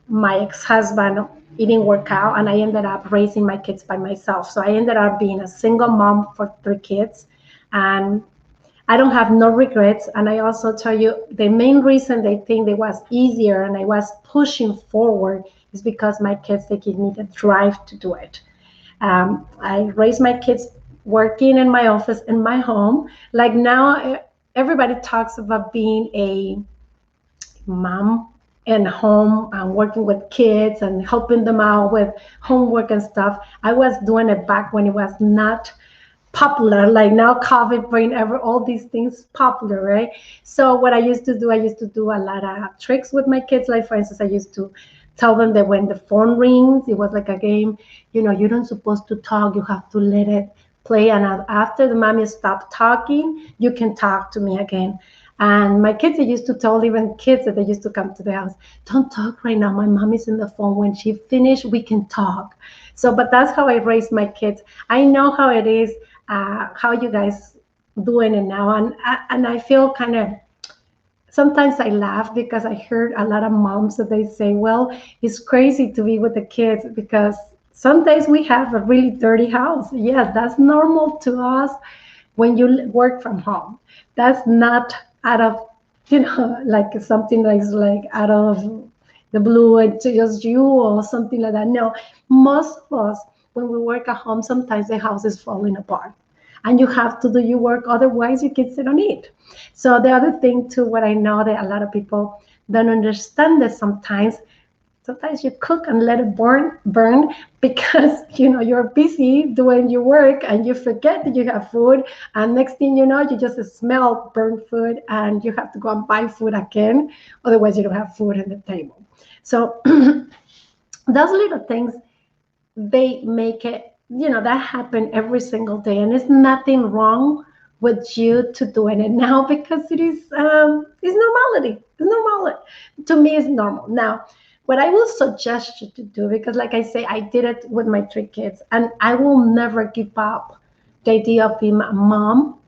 my ex-husband, it didn't work out, and I ended up raising my kids by myself. So I ended up being a single mom for 3 kids, and I don't have no regrets. And I also tell you the main reason they think it was easier and I was pushing forward is because my kids, they give me the drive to do it. I raised my kids working in my office in my home. Like now, everybody talks about being a mom and home and working with kids and helping them out with homework and stuff. I was doing it back when it was not popular, like now COVID bring all these things popular, right? So what I used to do a lot of tricks with my kids. Like for instance, I used to tell them that when the phone rings, it was like a game, you don't supposed to talk, you have to let it play, and after the mommy stopped talking, you can talk to me again. And my kids, they used to tell even kids that they used to come to the house, don't talk right now, my mom is in the phone, when she finished we can talk. So but that's how I raised my kids. I know how it is, how you guys doing it now, and I feel kind of, sometimes I laugh because I heard a lot of moms that they say, well, it's crazy to be with the kids because some days we have a really dirty house. Yes, that's normal to us when you work from home. That's not out of, like something that's like out of the blue and just you or something like that. No, most of us, when we work at home, sometimes the house is falling apart and you have to do your work, otherwise your kids don't eat. So the other thing too, what I know that a lot of people don't understand that sometimes you cook and let it burn because you're busy doing your work and you forget that you have food, and next thing you know, you just smell burnt food and you have to go and buy food again, otherwise you don't have food on the table. So those little things, they make it, that happen every single day, and there's nothing wrong with you to doing it now because it is it's normality. It's normal. To me, it's normal. Now, what I will suggest you to do, because like I say, I did it with my 3 kids, and I will never give up the idea of being a mom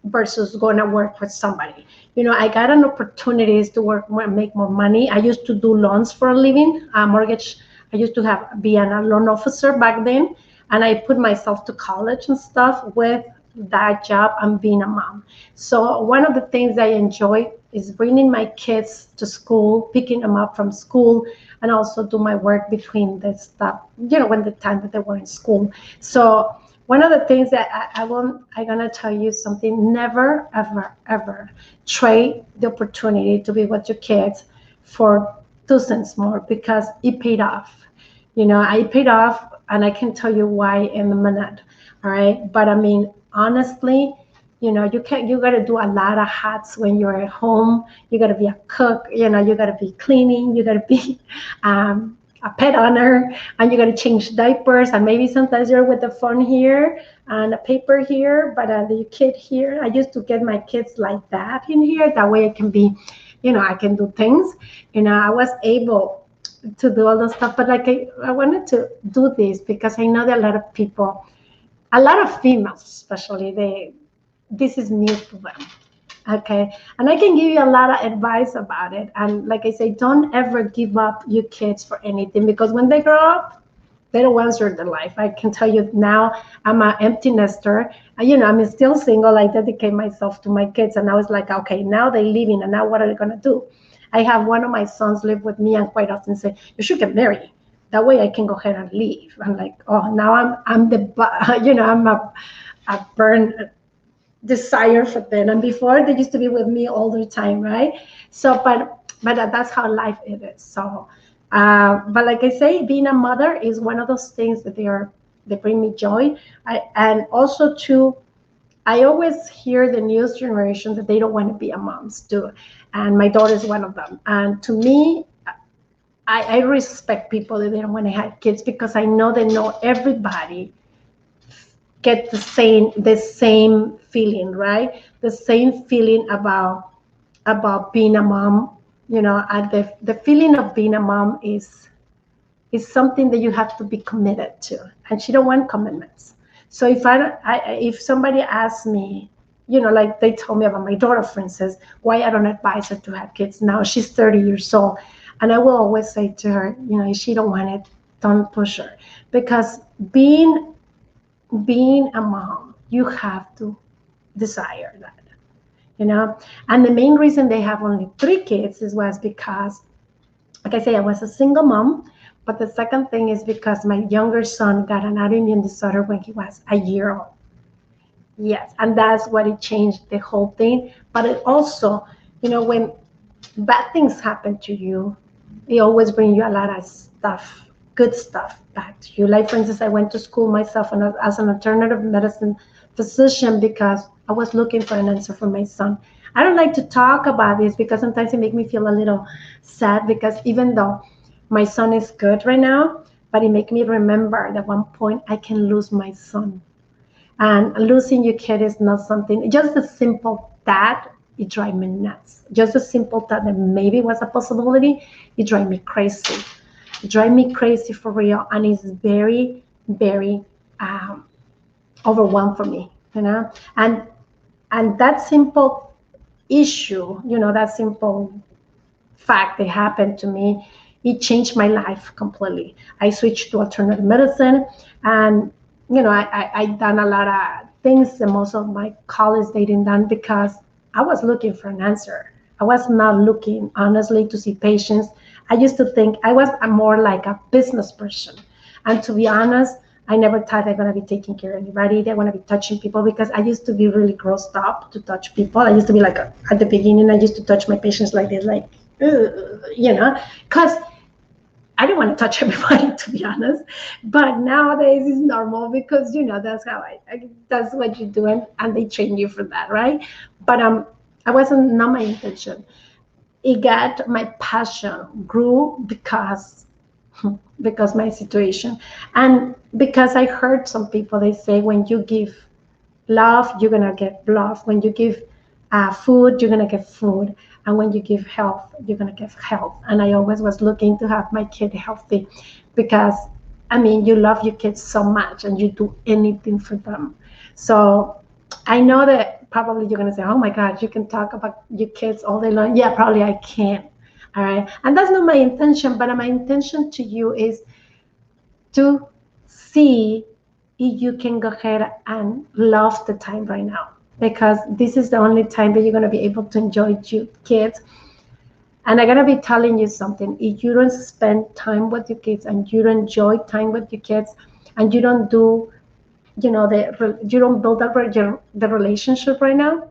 versus going to work with somebody. I got an opportunities to work, make more money. I used to do loans for a living, mortgage. I used to be a loan officer back then, and I put myself to college and stuff with that job and being a mom. So one of the things I enjoy is bringing my kids to school, picking them up from school, and also do my work between the stuff, when the time that they were in school. So one of the things that I'm gonna tell you something: never, ever, ever trade the opportunity to be with your kids for 2 cents more, because it paid off. I paid off, and I can tell you why in a minute. All right, but I mean, honestly, you got to do a lot of hats when you're at home. You got to be a cook, you got to be cleaning, you got to be a pet owner, and you got to change diapers, and maybe sometimes you're with the phone here and a paper here, but the kid here. I used to get my kids like that in here. That way I can be, I can do things. I was able to do all those stuff, but like I wanted to do this because I know that a lot of people, a lot of females especially, this is new to them. Okay. And I can give you a lot of advice about it. And like I say, don't ever give up your kids for anything, because when they grow up, they don't answer their life. I can tell you now, I'm an empty nester. I'm still single. I dedicate myself to my kids. And I was like, okay, now they're leaving. And now what are they going to do? I have one of my sons live with me and quite often say, you should get married. That way I can go ahead and leave. I'm like, oh, now I'm a burn desire for them. And before they used to be with me all the time, right? So, but that's how life it is. So, but like I say, being a mother is one of those things that they bring me joy. And also too, I always hear the newest generation that they don't want to be a moms too. And my daughter is one of them. And to me, I respect people that they don't want to have kids, because I know they know everybody get the same feeling, right? The same feeling about being a mom. And the feeling of being a mom is something that you have to be committed to, and she don't want commitments. So if somebody asks me, like they told me about my daughter, for instance, why I don't advise her to have kids now. She's 30 years old, and I will always say to her, if she don't want it, don't push her, because being a mom, you have to desire that. And the main reason they have only 3 kids was because, like I say, I was a single mom. But the second thing is because my younger son got an autoimmune disorder when he was a year old. Yes, and that's what it changed the whole thing. But it also, when bad things happen to you, it always brings you a lot of stuff, good stuff back to you. Like, for instance, I went to school myself as an alternative medicine physician because I was looking for an answer for my son. I don't like to talk about this because sometimes it makes me feel a little sad, because even though my son is good right now, but it makes me remember that at one point I can lose my son. And losing your kid is not something, just a simple that, it drives me nuts. Just a simple thought that maybe was a possibility, it drives me crazy. It drives me crazy for real, and it's very, very overwhelmed for me, And that simple issue, that simple fact that happened to me, it changed my life completely. I switched to alternative medicine, and I done a lot of things that most of my colleagues they didn't done, because I was looking for an answer. I was not looking honestly to see patients. I used to think I was more like a business person, and to be honest, I never thought they're going to be taking care of anybody. They want to be touching people, because I used to be really grossed up to touch people. I used to be like, at the beginning, I used to touch my patients like this, like, because I didn't want to touch everybody, to be honest. But nowadays it's normal, because that's how that's what you do, and they train you for that, right? But I wasn't, not my intention. It got, my passion grew because my situation, and because I heard some people, they say, when you give love, you're gonna get love. When you give food, you're gonna get food. And when you give health, you're going to give health. And I always was looking to have my kid healthy, because, you love your kids so much and you do anything for them. So I know that probably you're going to say, oh my God, you can talk about your kids all day long. Yeah, probably I can. All right. And that's not my intention, but my intention to you is to see if you can go ahead and love the time right now, because this is the only time that you're going to be able to enjoy your kids. And I'm going to be telling you something. If you don't spend time with your kids, and you don't enjoy time with your kids, and you don't do, you don't build up the relationship right now,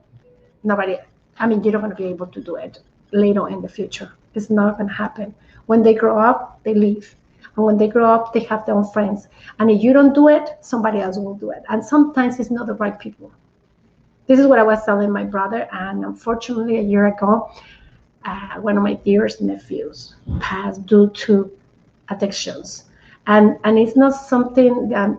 you're not going to be able to do it later in the future. It's not going to happen. When they grow up, they leave. And when they grow up, they have their own friends. And if you don't do it, somebody else will do it. And sometimes it's not the right people. This is what I was telling my brother, and unfortunately, a year ago, one of my dearest nephews passed due to addictions, and it's not something that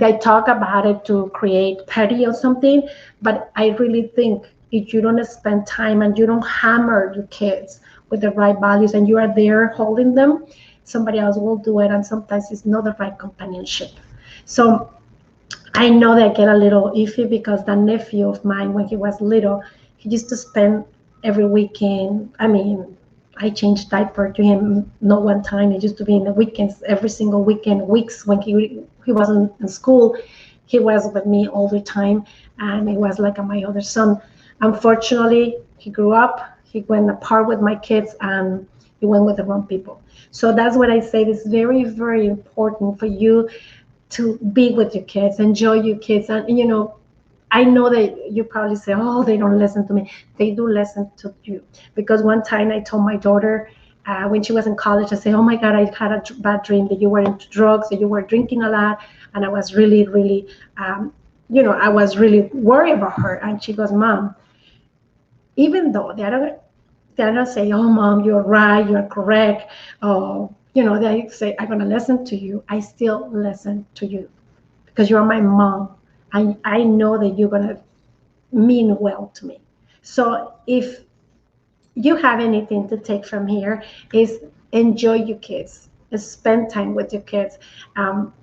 I talk about it to create petty or something, but I really think if you don't spend time and you don't hammer your kids with the right values, and you are there holding them, somebody else will do it, and sometimes it's not the right companionship. So I know that I get a little iffy, because that nephew of mine, when he was little, He used to spend every weekend. I mean, I changed diaper to him not one time. It used to be in the weekends, every single weekend, weeks when he wasn't in school. He was with me all the time, and it was like my other son. Unfortunately, he grew up. He went apart with my kids, and he went with the wrong people. So that's what I say. It's very, very important for you to be with your kids, enjoy your kids, and I know that you probably say, oh, they don't listen to me. They do listen to you. Because one time I told my daughter, when she was in college, I said, oh my God, I had a bad dream that you were into drugs, that you were drinking a lot. And I was really, really, I was really worried about her. And she goes, Mom, even though they don't say, oh, Mom, you're right, you're correct. Oh, they say, I'm going to listen to you. I still listen to you because you're my mom. I know that you're going to mean well to me. So if you have anything to take from here, is enjoy your kids, spend time with your kids.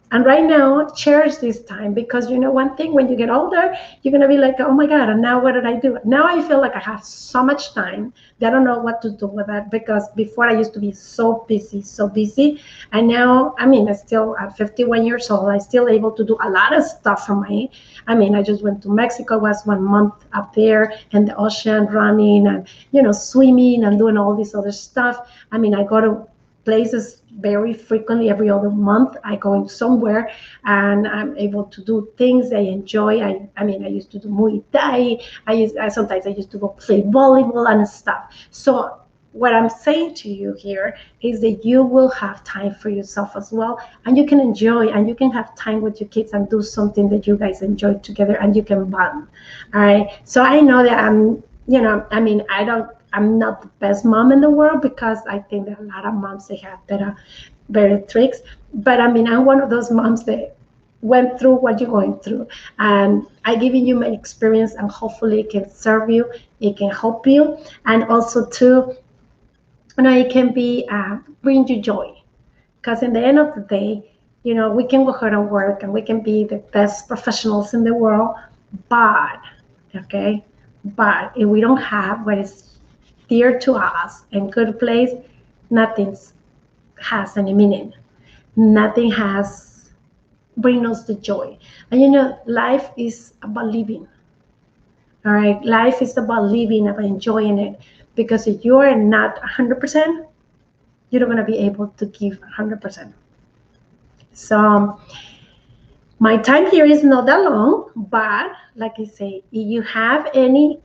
And right now, cherish this time, because one thing, when you get older, you're going to be like, oh my God, and now what did I do? Now I feel like I have so much time that I don't know what to do with that, because before I used to be so busy. And now, I still at 51 years old, I still able to do a lot of stuff for my, I just went to Mexico, was 1 month up there in the ocean running and, swimming and doing all this other stuff. I go to places very frequently. Every other month I go in somewhere, and I'm able to do things I enjoy. I used to do Muay Thai. Sometimes I used to go play volleyball and stuff. So what I'm saying to you here is that you will have time for yourself as well, and you can enjoy, and you can have time with your kids and do something that you guys enjoy together, and you can bond. All right. So I know that I'm not the best mom in the world, because I think that a lot of moms, they have better tricks. But I'm one of those moms that went through what you're going through, and I giving you my experience, and hopefully it can serve you, it can help you, and also too, it can be bring you joy, because in the end of the day, we can go ahead and work, and we can be the best professionals in the world, but if we don't have what is dear to us and good place, nothing has any meaning. Nothing has bring us the joy. And life is about living. All right, life is about living, about enjoying it. Because if you are not 100%, you're not going to be able to give 100%. So my time here is not that long, but like I say, if you have any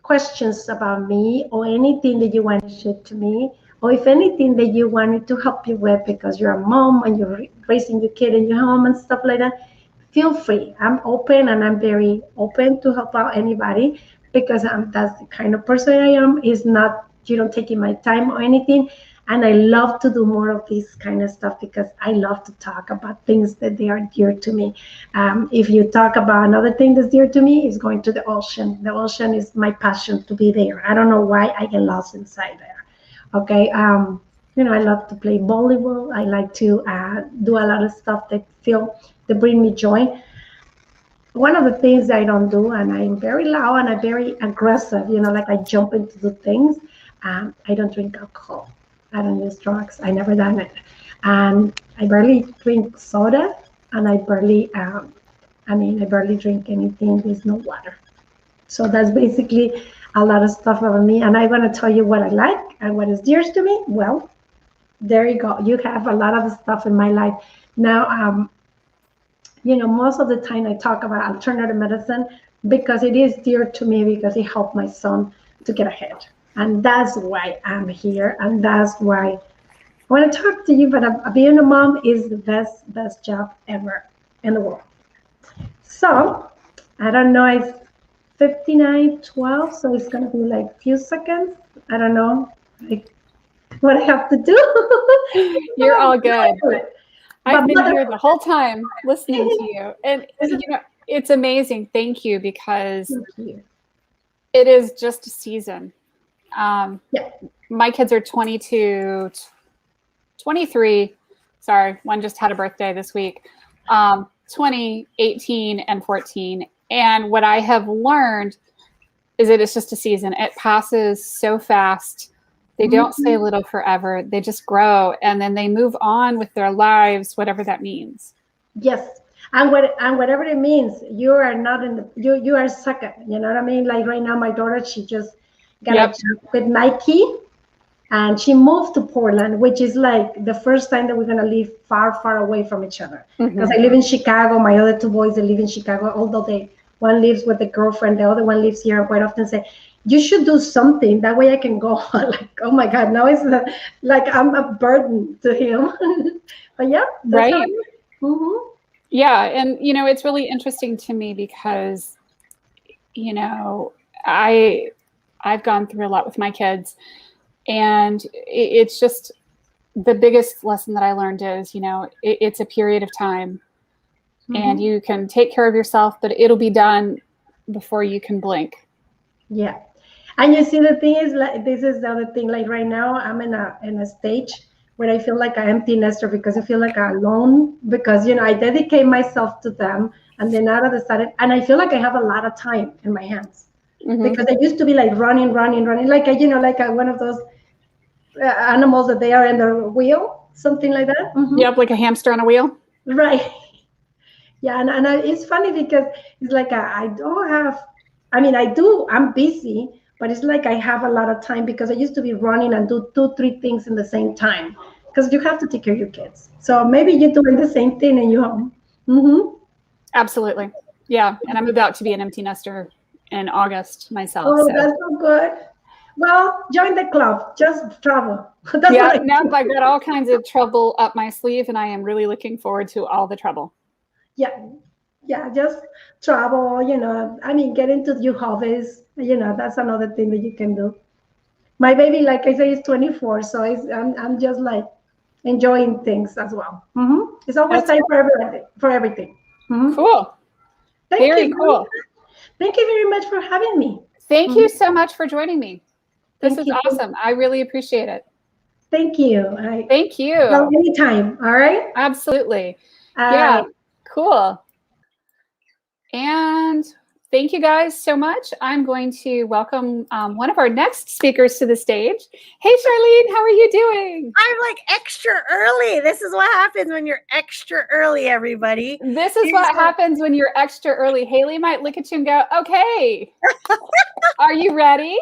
questions about me, or anything that you want to share to me, or if anything that you wanted to help you with, because you're a mom and you're raising your kid in your home and stuff like that, feel free. I'm open, and I'm very open to help out anybody, because that's the kind of person I am. Is not, taking my time or anything. And I love to do more of this kind of stuff, because I love to talk about things that they are dear to me. If you talk about another thing that's dear to me, is going to the ocean. The ocean is my passion to be there. I don't know why I get lost inside there. Okay. I love to play volleyball. I like to do a lot of stuff that bring me joy. One of the things I don't do, and I'm very loud and I'm very aggressive, like I jump into the things. I don't drink alcohol. I don't use drugs. I never done it. And I barely drink soda, and I barely drink anything with no water. So that's basically a lot of stuff about me. And I'm going to tell you what I like and what is dear to me. Well, there you go. You have a lot of stuff in my life. Now, most of the time I talk about alternative medicine, because it is dear to me, because it helped my son to get ahead. And that's why I'm here. And that's why I want to talk to you. But being a mom is the best job ever in the world. So I don't know, it's 59:12, so it's going to be like a few seconds. I don't know what I have to do. You're all good. I've been here the whole time listening to you. And it's amazing. Thank you, because it is just a season. My kids are 22, 23. Sorry, one just had a birthday this week. 20, 18, and 14. And what I have learned is that it's just a season. It passes so fast. They don't stay little forever. They just grow, and then they move on with their lives, whatever that means. Yes. And whatever it means, you are not in the, you are second. You know what I mean? Like right now, my daughter, she just got a job with Nike, and she moved to Portland, which is like the first time that we're gonna live far, far away from each other. Because I live in Chicago. My other two boys, they live in Chicago, although one lives with a girlfriend, the other one lives here. I quite often say, you should do something. That way I can go. Like, oh my God, now it's like I'm a burden to him. But yeah, that's right. Mm-hmm. Yeah. And, you know, it's really interesting to me because, you know, I've gone through a lot with my kids, and it's just the biggest lesson that I learned is, you know, it's a period of time, and you can take care of yourself, but it'll be done before you can blink. Yeah. And you see, the thing is, like, this is the other thing. Like right now, I'm in a stage where I feel like an empty nester, because I feel like I'm alone, because, you know, I dedicate myself to them, and then out of the sudden, and I feel like I have a lot of time in my hands, because I used to be like running, like, you know, like one of those animals that they are in the wheel, something like that. Yep, like a hamster on a wheel. Right. Yeah, and it's funny because it's like I don't have, I mean, I'm busy, but it's like I have a lot of time, because I used to be running and do 2-3 things in the same time, because you have to take care of your kids. So maybe you're doing the same thing in your home. Absolutely. Yeah. And I'm about to be an empty nester in August myself. Oh, so. That's so good. Well, join the club. Just travel. That's yeah, what I now do. I've got all kinds of trouble up my sleeve, and I am really looking forward to all the trouble. Yeah, just travel, you know, I mean, get into your hobbies, you know, that's another thing that you can do. My baby, like I say, is 24, so I'm just like enjoying things as well. It's always That's time for everything. Cool. Very cool. Thank you very much for having me. Thank you so much for joining me. This Thank is you. awesome. I really appreciate it. Thank you. Thank you. Well, anytime. All right. Absolutely. Yeah. Cool. And thank you guys so much. I'm going to welcome one of our next speakers to the stage. Hey, Charlene, how are you doing? I'm like extra early. This is what happens when you're extra early, everybody. This is what happens when you're extra early. Haley might look at you and go, okay, are you ready?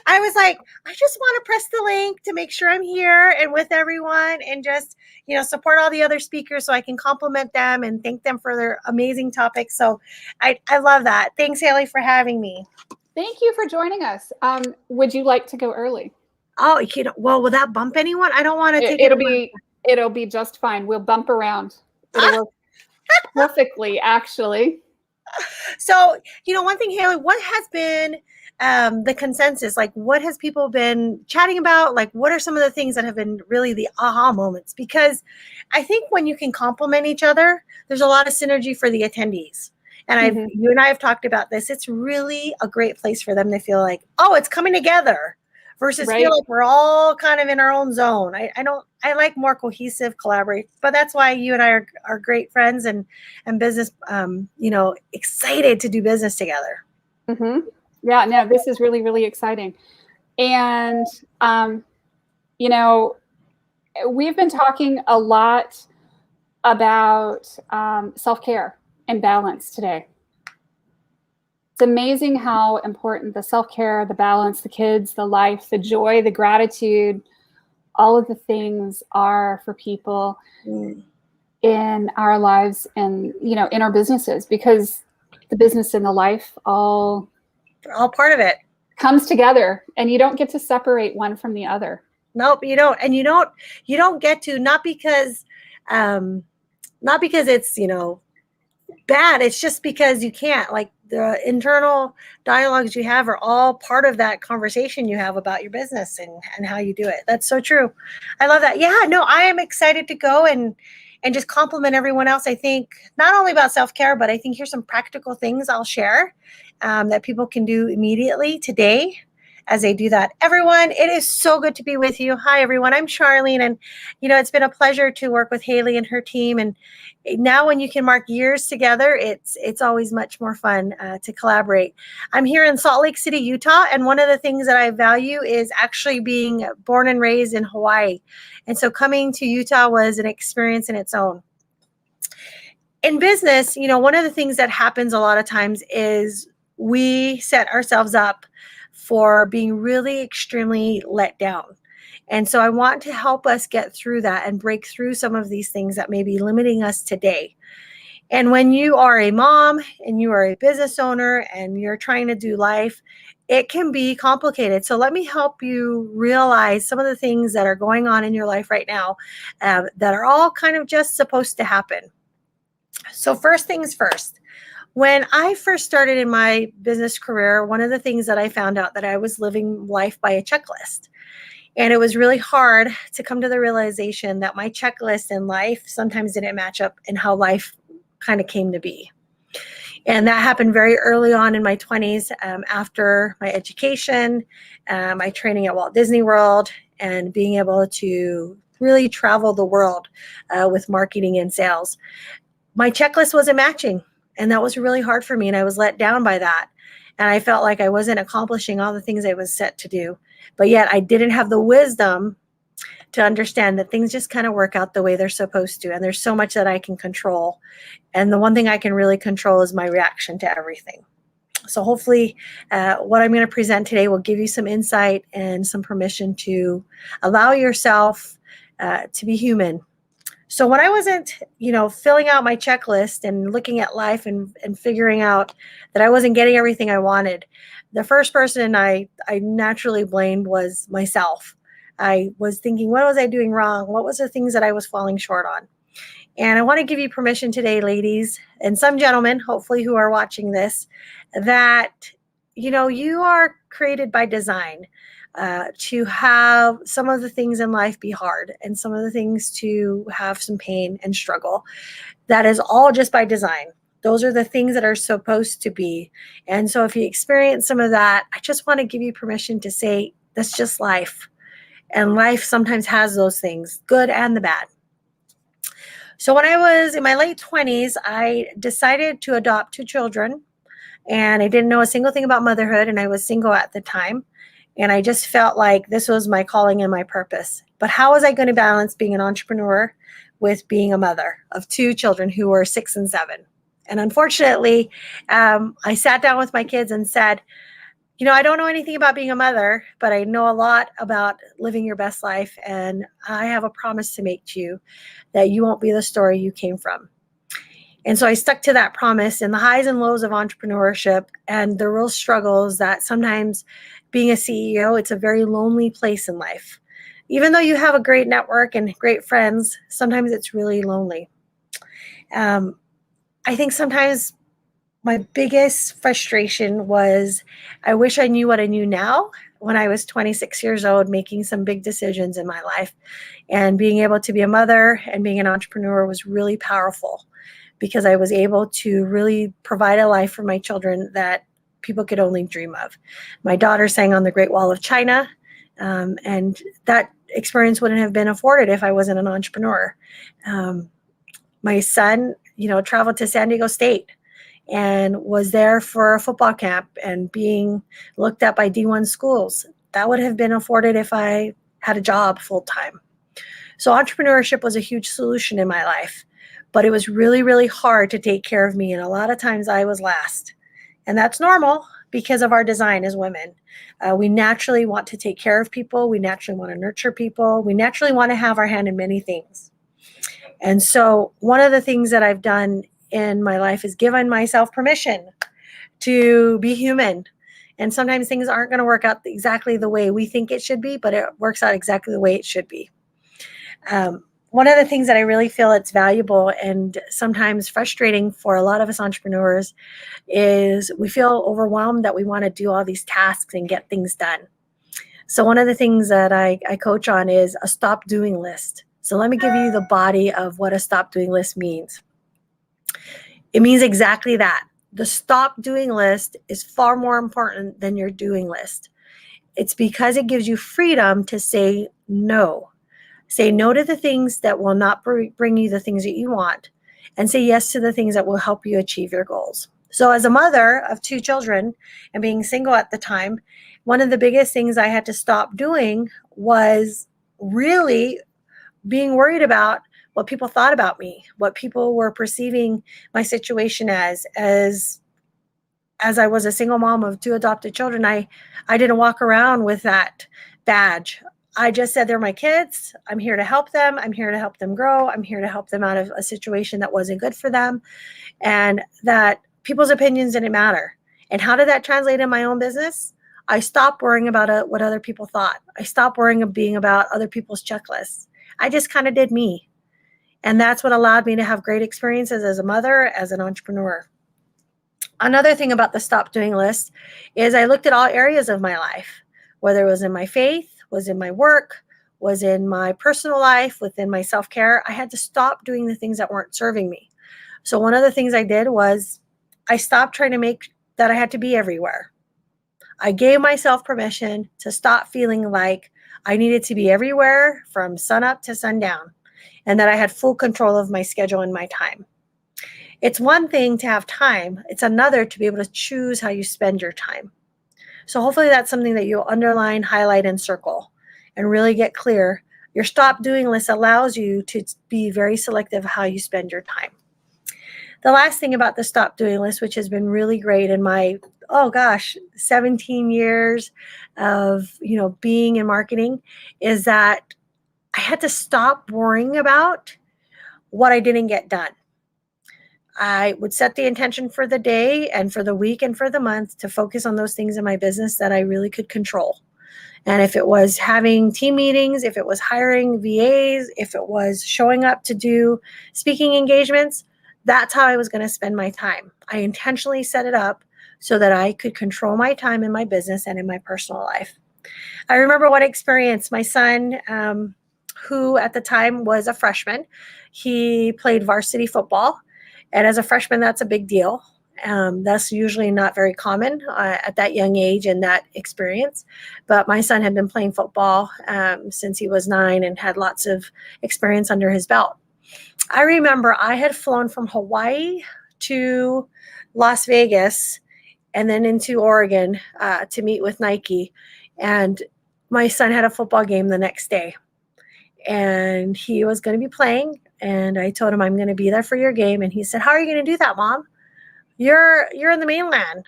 I was like, I just want to press the link to make sure I'm here and with everyone, and just, you know, support all the other speakers so I can compliment them and thank them for their amazing topics. So I love that. Thanks, Haley, for having me. Thank you for joining us. Would you like to go early? Oh, you know, well, will that bump anyone? I don't want to take It'll be just fine. We'll bump around. It'll work perfectly, actually. So, you know, one thing, Haley, what has been the consensus? Like, what has people been chatting about? Like, what are some of the things that have been really the aha moments? Because I think when you can complement each other, there's a lot of synergy for the attendees. And you and I have talked about this. It's really a great place for them to feel like, oh, it's coming together, versus feel like we're all kind of in our own zone. I like more cohesive collaborate, but that's why you and I are great friends and business, you know, excited to do business together. Yeah, no, this is really, really exciting. And, you know, we've been talking a lot about self-care and balance today. It's amazing how important the self-care, the balance, the kids, the life, the joy, the gratitude, all of the things are for people in our lives and, you know, in our businesses, because the business and the life they're all part of it. Comes together, and you don't get to separate one from the other. Nope, you don't. And you don't get to, not because it's, you know, bad. It's just because you can't. Like, the internal dialogues you have are all part of that conversation you have about your business and how you do it. That's so true. I love that. Yeah, no, I am excited to go and just compliment everyone else. I think not only about self-care, but I think here's some practical things I'll share that people can do immediately today as they do that. Everyone, it is so good to be with you. Hi, everyone. I'm Charlene, and it's been a pleasure to work with Haley and her team. And now, when you can mark years together, it's always much more fun to collaborate. I'm here in Salt Lake City, Utah, and one of the things that I value is actually being born and raised in Hawaii. And so coming to Utah was an experience in its own. In business, one of the things that happens a lot of times is we set ourselves up for being really extremely let down. And so I want to help us get through that and break through some of these things that may be limiting us today. And when you are a mom and you are a business owner and you're trying to do life, it can be complicated. So let me help you realize some of the things that are going on in your life right now that are all kind of just supposed to happen. So first things first, when I first started in my business career, one of the things that I found out that I was living life by a checklist. And it was really hard to come to the realization that my checklist in life sometimes didn't match up in how life kind of came to be. And that happened very early on in my 20s after my education, my training at Walt Disney World, and being able to really travel the world with marketing and sales. My checklist wasn't matching, and that was really hard for me, and I was let down by that. And I felt like I wasn't accomplishing all the things I was set to do, but yet I didn't have the wisdom to understand that things just kind of work out the way they're supposed to, and there's so much that I can control. And the one thing I can really control is my reaction to everything. So hopefully what I'm going to present today will give you some insight and some permission to allow yourself to be human. So when I wasn't, filling out my checklist and looking at life and figuring out that I wasn't getting everything I wanted, the first person I naturally blamed was myself. I was thinking, what was I doing wrong? What was the things that I was falling short on? And I want to give you permission today, ladies, and some gentlemen, hopefully, who are watching this, that, you are created by design. To have some of the things in life be hard and some of the things to have some pain and struggle. That is all just by design. Those are the things that are supposed to be. And so if you experience some of that, I just want to give you permission to say, that's just life. And life sometimes has those things, good and the bad. So when I was in my late 20s, I decided to adopt 2 children. And I didn't know a single thing about motherhood, and I was single at the time. And I just felt like this was my calling and my purpose. But how was I going to balance being an entrepreneur with being a mother of 2 children who were 6 and 7? And unfortunately, I sat down with my kids and said, I don't know anything about being a mother, but I know a lot about living your best life. And I have a promise to make to you that you won't be the story you came from. And so I stuck to that promise in the highs and lows of entrepreneurship and the real struggles that sometimes being a CEO, it's a very lonely place in life. Even though you have a great network and great friends, sometimes it's really lonely. I think sometimes my biggest frustration was I wish I knew what I knew now when I was 26 years old, making some big decisions in my life. And being able to be a mother and being an entrepreneur was really powerful because I was able to really provide a life for my children that people could only dream of. My daughter sang on the Great Wall of China, and that experience wouldn't have been afforded if I wasn't an entrepreneur. My son, traveled to San Diego State and was there for a football camp and being looked at by D1 schools. That would have been afforded if I had a job full time. So entrepreneurship was a huge solution in my life, but it was really, really hard to take care of me. And a lot of times I was last. And that's normal because of our design as women. We naturally want to take care of people. We naturally want to nurture people. We naturally want to have our hand in many things. And so one of the things that I've done in my life is given myself permission to be human. And sometimes things aren't going to work out exactly the way we think it should be, but it works out exactly the way it should be. One of the things that I really feel it's valuable and sometimes frustrating for a lot of us entrepreneurs is we feel overwhelmed that we want to do all these tasks and get things done. So one of the things that I coach on is a stop doing list. So let me give you the body of what a stop doing list means. It means exactly that. The stop doing list is far more important than your doing list. It's because it gives you freedom to say no. Say no to the things that will not bring you the things that you want, and say yes to the things that will help you achieve your goals. So as a mother of 2 children and being single at the time, one of the biggest things I had to stop doing was really being worried about what people thought about me, what people were perceiving my situation as I was a single mom of 2 adopted children. I didn't walk around with that badge. I just said, they're my kids. I'm here to help them. I'm here to help them grow. I'm here to help them out of a situation that wasn't good for them, and that people's opinions didn't matter. And how did that translate in my own business? I stopped worrying about what other people thought. I stopped worrying of being about other people's checklists. I just kind of did me. And that's what allowed me to have great experiences as a mother, as an entrepreneur. Another thing about the stop doing list is I looked at all areas of my life, whether it was in my faith, was in my work, was in my personal life, within my self-care. I had to stop doing the things that weren't serving me. So one of the things I did was I stopped trying to make that I had to be everywhere. I gave myself permission to stop feeling like I needed to be everywhere from sunup to sundown, and that I had full control of my schedule and my time. It's one thing to have time. It's another to be able to choose how you spend your time. So hopefully that's something that you'll underline, highlight, and circle and really get clear. Your stop doing list allows you to be very selective how you spend your time. The last thing about the stop doing list, which has been really great in my, 17 years of, being in marketing, is that I had to stop worrying about what I didn't get done. I would set the intention for the day and for the week and for the month to focus on those things in my business that I really could control. And if it was having team meetings, if it was hiring VAs, if it was showing up to do speaking engagements, that's how I was going to spend my time. I intentionally set it up so that I could control my time in my business and in my personal life. I remember one experience, my son, who at the time was a freshman, he played varsity football. And as a freshman, that's a big deal. That's usually not very common at that young age and that experience. But my son had been playing football since he was 9 and had lots of experience under his belt. I remember I had flown from Hawaii to Las Vegas and then into Oregon to meet with Nike. And my son had a football game the next day. And he was going to be playing. And I told him, I'm going to be there for your game. And he said, how are you going to do that, Mom? You're in the mainland.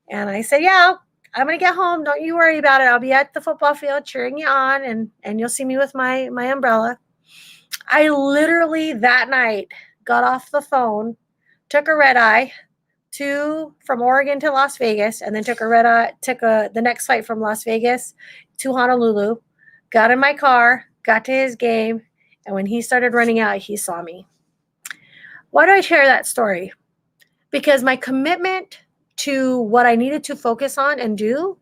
And I said, yeah, I'm going to get home. Don't you worry about it. I'll be at the football field cheering you on. And you'll see me with my umbrella. I literally that night got off the phone, took a red eye from Oregon to Las Vegas, and then took the next flight from Las Vegas to Honolulu, got in my car, got to his game. And when he started running out, he saw me. Why do I share that story? Because my commitment to what I needed to focus on and do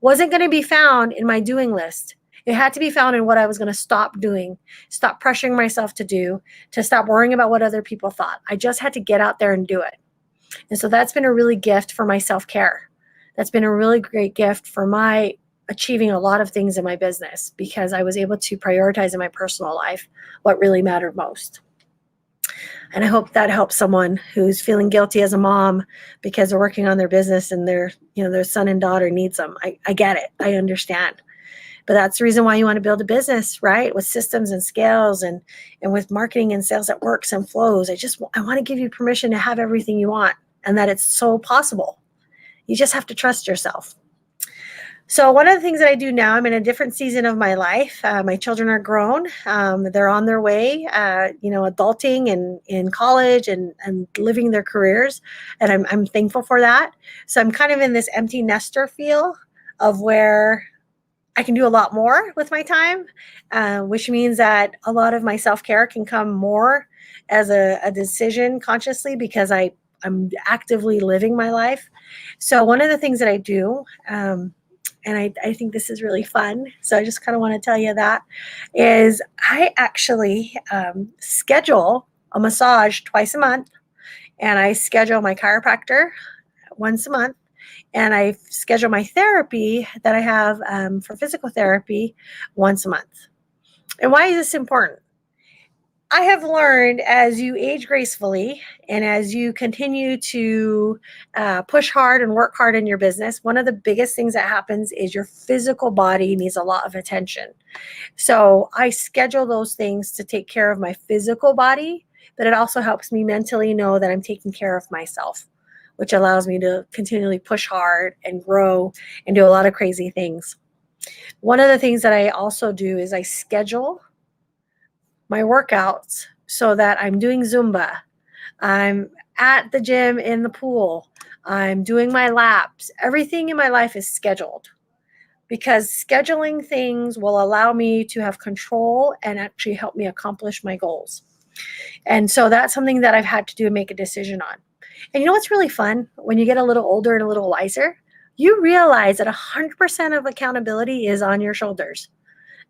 wasn't going to be found in my doing list. It had to be found in what I was going to stop doing, stop pressuring myself to do, to stop worrying about what other people thought. I just had to get out there and do it. And so that's been a really gift for my self-care. That's been a really great gift for my achieving a lot of things in my business, because I was able to prioritize in my personal life what really mattered most. And I hope that helps someone who's feeling guilty as a mom because they're working on their business and their son and daughter needs them. I get it. I understand. But that's the reason why you want to build a business, right? With systems and scales and with marketing and sales that works and flows. I want to give you permission to have everything you want, and that it's so possible. You just have to trust yourself. So one of the things that I do now, I'm in a different season of my life. My children are grown. They're on their way, adulting and in college and living their careers. And I'm thankful for that. So I'm kind of in this empty nester feel of where I can do a lot more with my time, which means that a lot of my self-care can come more as a decision consciously because I'm actively living my life. So one of the things that I do, and I think this is really fun, so I just kind of want to tell you that, is I actually schedule a massage twice a month, and I schedule my chiropractor once a month, and I schedule my therapy that I have for physical therapy once a month. And why is this important? I have learned as you age gracefully and as you continue to push hard and work hard in your business, one of the biggest things that happens is your physical body needs a lot of attention. So I schedule those things to take care of my physical body, but it also helps me mentally know that I'm taking care of myself, which allows me to continually push hard and grow and do a lot of crazy things. One of the things that I also do is I schedule my workouts so that I'm doing Zumba. I'm at the gym in the pool. I'm doing my laps. Everything in my life is scheduled because scheduling things will allow me to have control and actually help me accomplish my goals. And so that's something that I've had to do and make a decision on. And you know what's really fun? When you get a little older and a little wiser, you realize that 100% of accountability is on your shoulders.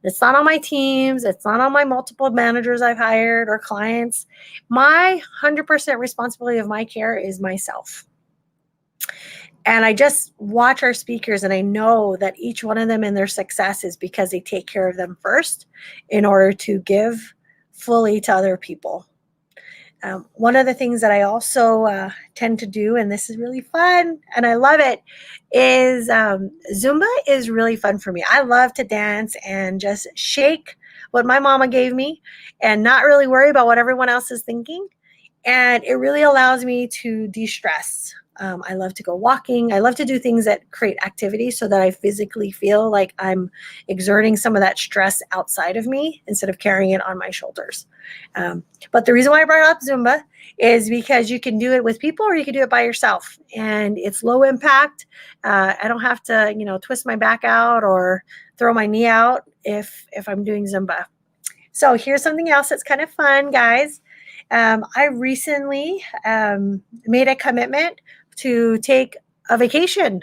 It's not on my teams. It's not on my multiple managers I've hired or clients. My 100% responsibility of my care is myself. And I just watch our speakers and I know that each one of them in their success is because they take care of them first in order to give fully to other people. One of the things that I also tend to do, and this is really fun and I love it, is Zumba is really fun for me. I love to dance and just shake what my mama gave me and not really worry about what everyone else is thinking. And it really allows me to de-stress. I love to go walking. I love to do things that create activity so that I physically feel like I'm exerting some of that stress outside of me instead of carrying it on my shoulders. But the reason why I brought up Zumba is because you can do it with people or you can do it by yourself. And it's low impact. I don't have to, twist my back out or throw my knee out if I'm doing Zumba. So here's something else that's kind of fun, guys. I recently made a commitment to take a vacation.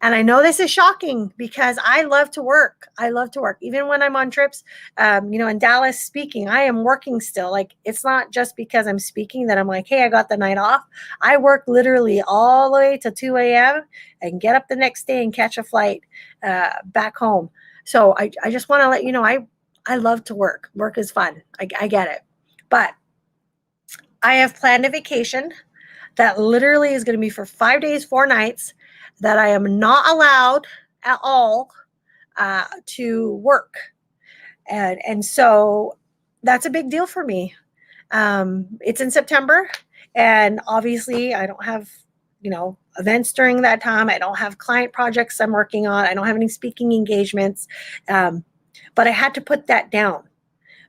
And I know this is shocking because I love to work. I love to work. Even when I'm on trips, in Dallas speaking, I am working still. Like, it's not just because I'm speaking that I'm like, hey, I got the night off. I work literally all the way to 2 a.m. and get up the next day and catch a flight back home. So I just want to let you know, I love to work. Work is fun. I get it. But I have planned a vacation that literally is going to be for 5 days, 4 nights, that I am not allowed at all to work. And so that's a big deal for me. It's in September, and obviously I don't have, events during that time. I don't have client projects I'm working on. I don't have any speaking engagements. But I had to put that down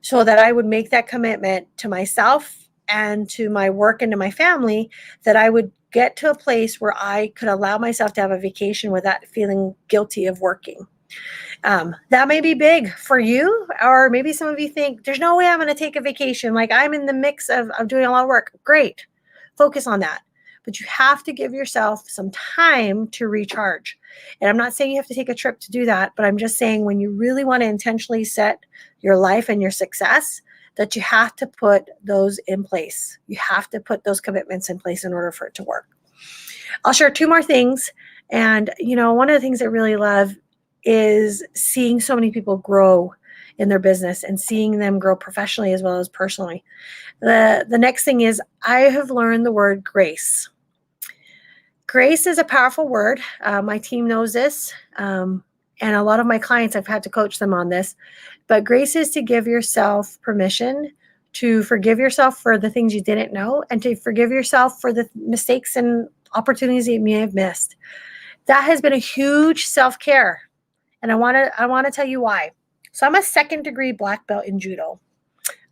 so that I would make that commitment to myself and to my work and to my family, that I would get to a place where I could allow myself to have a vacation without feeling guilty of working. That may be big for you, or maybe some of you think, there's no way I'm going to take a vacation. Like, I'm in the mix of doing a lot of work. Great. Focus on that. But you have to give yourself some time to recharge. And I'm not saying you have to take a trip to do that, but I'm just saying when you really want to intentionally set your life and your success, that you have to put those in place. You have to put those commitments in place in order for it to work. I'll share 2 more things. And, one of the things I really love is seeing so many people grow in their business and seeing them grow professionally as well as personally. The next thing is I have learned the word grace. Grace is a powerful word. My team knows this. And a lot of my clients, I've had to coach them on this. But grace is to give yourself permission to forgive yourself for the things you didn't know and to forgive yourself for the mistakes and opportunities that you may have missed. That has been a huge self-care. And I want to tell you why. So I'm a 2nd degree black belt in judo.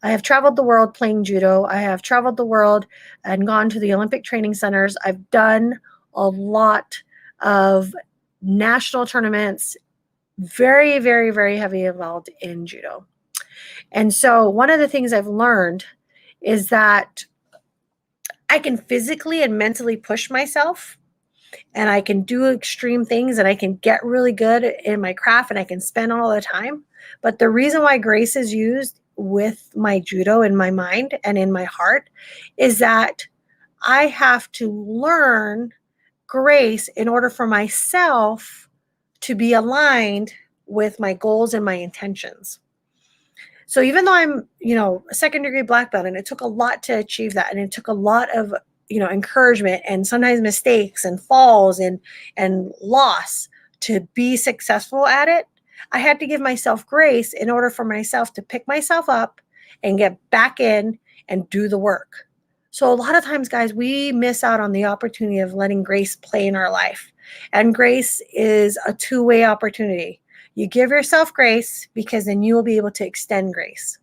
I have traveled the world playing judo. I have traveled the world and gone to the Olympic training centers. I've done a lot of national tournaments, very, very, very heavily involved in judo. And so one of the things I've learned is that I can physically and mentally push myself, and I can do extreme things, and I can get really good in my craft, and I can spend all the time. But the reason why grace is used with my judo in my mind and in my heart is that I have to learn grace in order for myself to be aligned with my goals and my intentions. So even though I'm, a second degree black belt, and it took a lot to achieve that, and it took a lot of, encouragement and sometimes mistakes and falls and loss to be successful at it, I had to give myself grace in order for myself to pick myself up and get back in and do the work. So a lot of times, guys, we miss out on the opportunity of letting grace play in our life. And grace is a two-way opportunity. You give yourself grace because then you will be able to extend grace.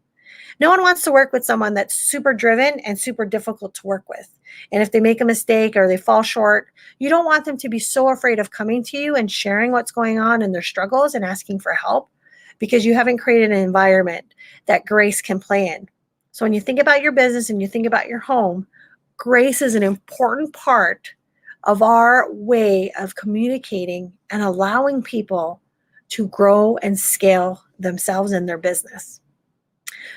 No one wants to work with someone that's super driven and super difficult to work with. And if they make a mistake or they fall short, you don't want them to be so afraid of coming to you and sharing what's going on in their struggles and asking for help, because you haven't created an environment that grace can play in. So when you think about your business and you think about your home, grace is an important part of our way of communicating and allowing people to grow and scale themselves and their business.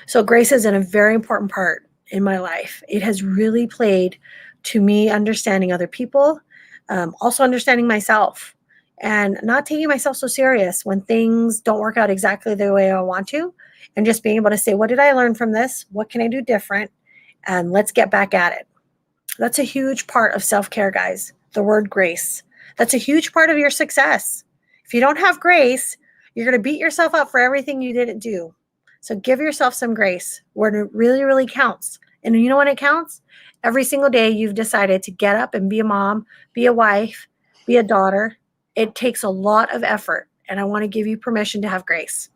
So grace is a very important part in my life. It has really played to me understanding other people, also understanding myself, and not taking myself so serious when things don't work out exactly the way I want to, and just being able to say, what did I learn from this? What can I do different? And let's get back at it. That's a huge part of self-care, guys. The word grace. That's a huge part of your success. If you don't have grace, you're going to beat yourself up for everything you didn't do. So give yourself some grace when it really, really counts. And you know when it counts? Every single day you've decided to get up and be a mom, be a wife, be a daughter. It takes a lot of effort, and I want to give you permission to have grace.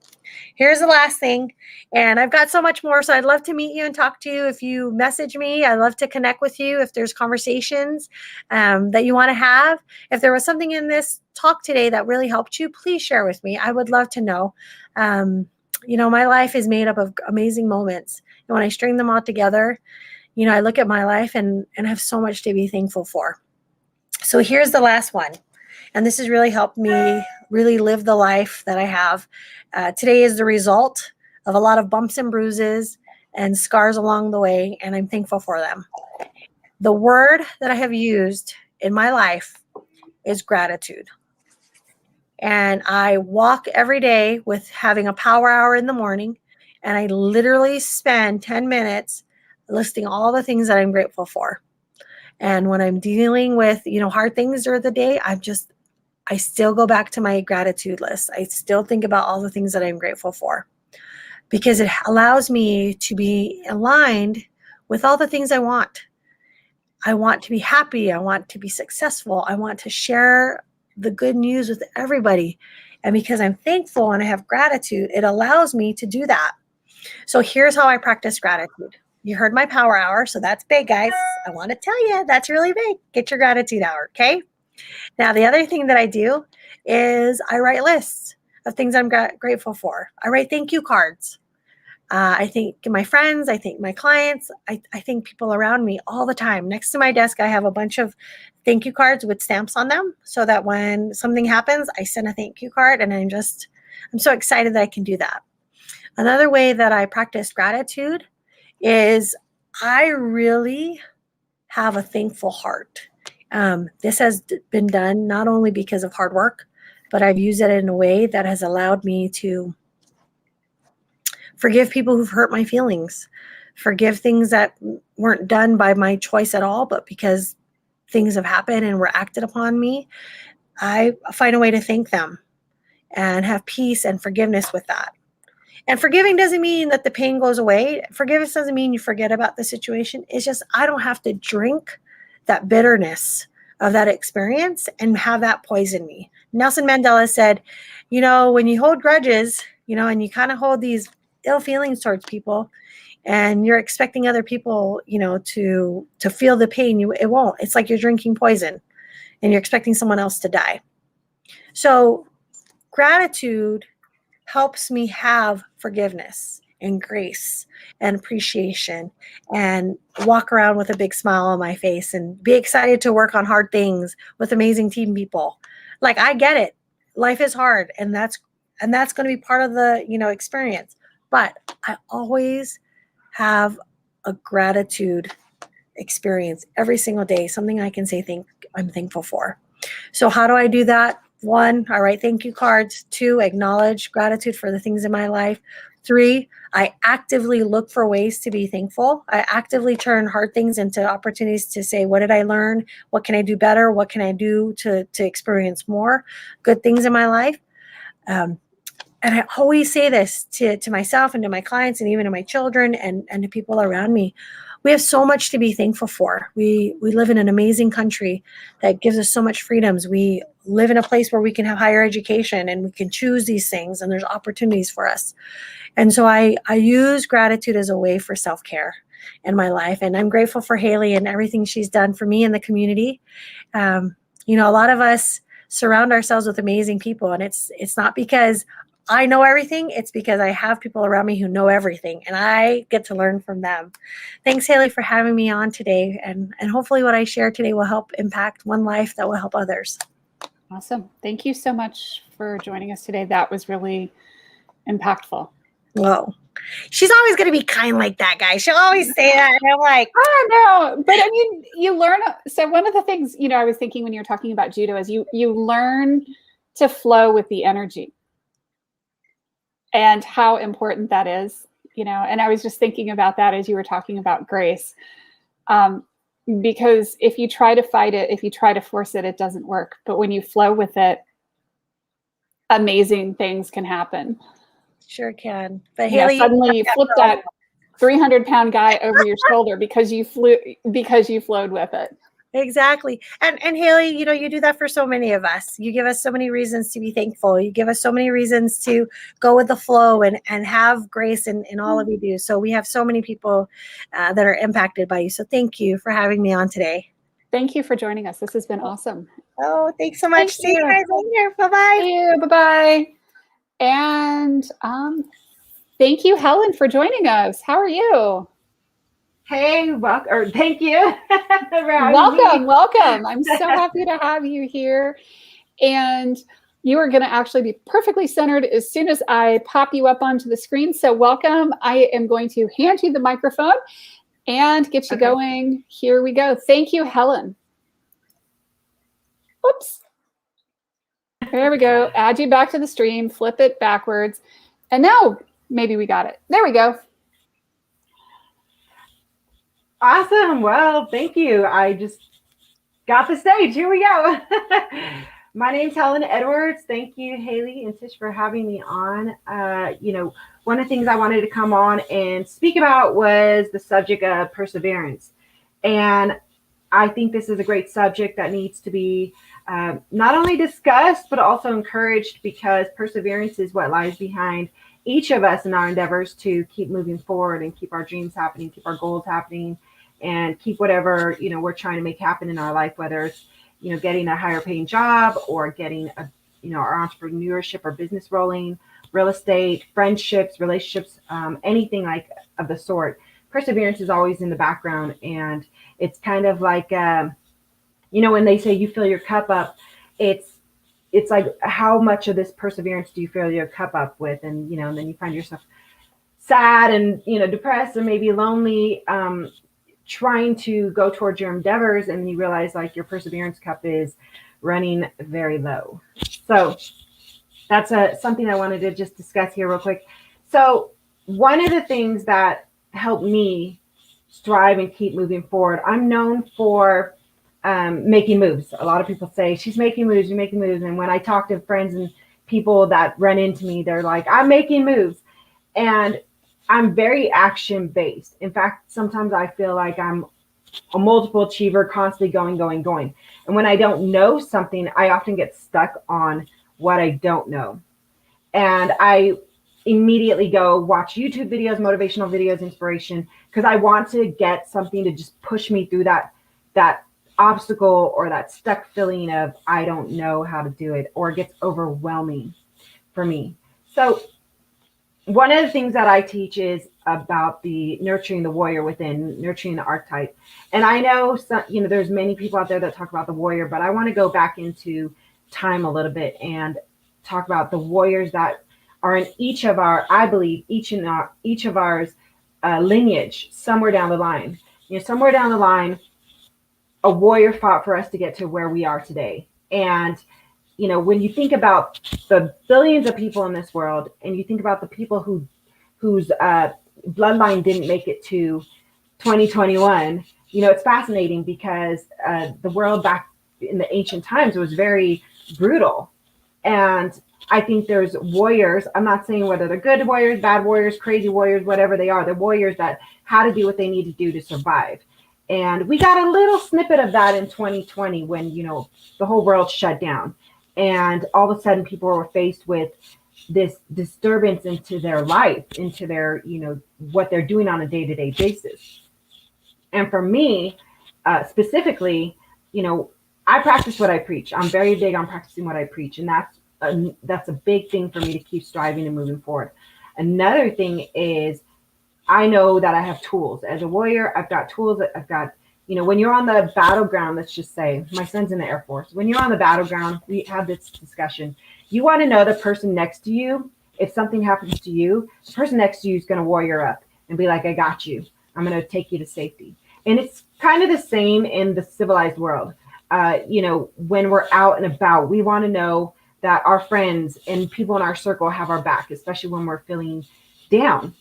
Here's the last thing, and I've got so much more, so I'd love to meet you and talk to you. If you message me, I'd love to connect with you. If there's conversations that you want to have, if there was something in this talk today that really helped you, please share with me. I would love to know. My life is made up of amazing moments, and when I string them all together, I look at my life and I have so much to be thankful for. So here's the last one. And this has really helped me really live the life that I have. Today is the result of a lot of bumps and bruises and scars along the way, and I'm thankful for them. The word that I have used in my life is gratitude. And I walk every day with having a power hour in the morning, and I literally spend 10 minutes listing all the things that I'm grateful for. And when I'm dealing with, hard things during the day, I still go back to my gratitude list. I still think about all the things that I'm grateful for, because it allows me to be aligned with all the things I want. I want to be happy. I want to be successful. I want to share the good news with everybody. And because I'm thankful and I have gratitude, it allows me to do that. So here's how I practice gratitude. You heard my power hour, so that's big, guys. I want to tell you, that's really big. Get your gratitude hour, okay? Now, the other thing that I do is I write lists of things I'm grateful for. I write thank you cards. I thank my friends. I thank my clients. I thank people around me all the time. Next to my desk, I have a bunch of thank you cards with stamps on them, so that when something happens, I send a thank you card, and I'm so excited that I can do that. Another way that I practice gratitude is I really have a thankful heart. This has been done not only because of hard work, but I've used it in a way that has allowed me to forgive people who've hurt my feelings, forgive things that weren't done by my choice at all, but because things have happened and were acted upon me, I find a way to thank them and have peace and forgiveness with that. And forgiving doesn't mean that the pain goes away. Forgiveness doesn't mean you forget about the situation. It's just I don't have to drink that bitterness of that experience and have that poison me. Nelson Mandela said, when you hold grudges, and you kind of hold these ill feelings towards people, and you're expecting other people, to feel the pain, it won't. It's like you're drinking poison and you're expecting someone else to die. So gratitude helps me have forgiveness and grace and appreciation and walk around with a big smile on my face and be excited to work on hard things with amazing team people. Like, I get it. Life is hard, and that's going to be part of the, experience. But I always have a gratitude experience every single day, something I can say I'm thankful for. So how do I do that? 1, I write thank you cards. 2, acknowledge gratitude for the things in my life. 3, I actively look for ways to be thankful. I actively turn hard things into opportunities to say, what did I learn? What can I do better? What can I do to experience more good things in my life? And I always say this to myself and to my clients and even to my children and to people around me. We have so much to be thankful for. We live in an amazing country that gives us so much freedoms. We live in a place where we can have higher education and we can choose these things and there's opportunities for us. And so I use gratitude as a way for self-care in my life. And I'm grateful for Haley and everything she's done for me and the community. A lot of us surround ourselves with amazing people, and it's not because I know everything. It's because I have people around me who know everything and I get to learn from them. Thanks, Haley, for having me on today. And hopefully what I share today will help impact one life that will help others. Awesome. Thank you so much for joining us today. That was really impactful. Whoa. She's always going to be kind like that, guy. She'll always say that. And I'm like, I know. But I mean, you learn. So one of the things, I was thinking when you were talking about judo is you learn to flow with the energy. And how important that is, and I was just thinking about that as you were talking about grace, because if you try to fight it, if you try to force it, it doesn't work. But when you flow with it, amazing things can happen. Sure can. But Haley, suddenly you flip that 300-pound guy over your shoulder because you flowed with it. Exactly. And Haley, you do that for so many of us. You give us so many reasons to be thankful. You give us so many reasons to go with the flow and have grace in all of you do. So we have so many people that are impacted by you. So thank you for having me on today. Thank you for joining us. This has been awesome. Oh, thanks so much. See you guys later. Bye-bye. See you. Bye-bye. And thank you, Helen, for joining us. How are you? Hey, thank you. Welcome. I'm so happy to have you here. And you are going to actually be perfectly centered as soon as I pop you up onto the screen. So welcome. I am going to hand you the microphone and get you going. Here we go. Thank you, Helen. Oops. There we go. Add you back to the stream, flip it backwards. And now maybe we got it. There we go. Awesome. Well, thank you. I just got the stage. Here we go. My name's Helen Edwards. Thank you, Haley and Tish, for having me on. One of the things I wanted to come on and speak about was the subject of perseverance. And I think this is a great subject that needs to be not only discussed, but also encouraged, because perseverance is what lies behind each of us in our endeavors to keep moving forward and keep our dreams happening, keep our goals happening, and keep whatever, we're trying to make happen in our life, whether it's, getting a higher paying job or getting our entrepreneurship or business rolling, real estate, friendships, relationships, anything like of the sort. Perseverance is always in the background. And it's kind of like, when they say you fill your cup up, it's like, how much of this perseverance do you fill your cup up with? And, and then you find yourself sad and, depressed and maybe lonely, trying to go towards your endeavors, and you realize like your perseverance cup is running very low. So that's something I wanted to just discuss here real quick. So one of the things that helped me strive and keep moving forward, I'm known for making moves. A lot of people say, she's making moves, you're making moves. And when I talk to friends and people that run into me, they're like, I'm making moves. And I'm very action based. In fact, sometimes I feel like I'm a multiple achiever, constantly going. And when I don't know something, I often get stuck on what I don't know. And I immediately go watch YouTube videos, motivational videos, inspiration, because I want to get something to just push me through that obstacle or that stuck feeling of I don't know how to do it, or it gets overwhelming for me. So one of the things that I teach is about the nurturing the warrior within, nurturing the archetype. And I know there's many people out there that talk about the warrior, but I want to go back into time a little bit and talk about the warriors that are in each of our, I believe, each of ours lineage somewhere down the line. Somewhere down the line, a warrior fought for us to get to where we are today. And, you know, when you think about the billions of people in this world, and you think about the people whose bloodline didn't make it to 2021, you know, it's fascinating because the world back in the ancient times was very brutal. And I think there's warriors. I'm not saying whether they're good warriors, bad warriors, crazy warriors, whatever they are. They're warriors that had to do what they need to do to survive. And we got a little snippet of that in 2020 when, you know, the whole world shut down. And all of a sudden people were faced with this disturbance into their life, into their, you know, what they're doing on a day-to-day basis. And for me, specifically, you know, I practice what I preach. I'm very big on practicing what I preach. And that's a big thing for me to keep striving and moving forward. Another thing is I know that I have tools. As a warrior, I've got tools. I've got, you know, when you're on the battleground, let's just say, my son's in the Air Force. When you're on the battleground, we have this discussion. You want to know the person next to you. If something happens to you, the person next to you is going to warrior up and be like, I got you. I'm going to take you to safety. And it's kind of the same in the civilized world. You know, when we're out and about, we want to know that our friends and people in our circle have our back, especially when we're feeling down.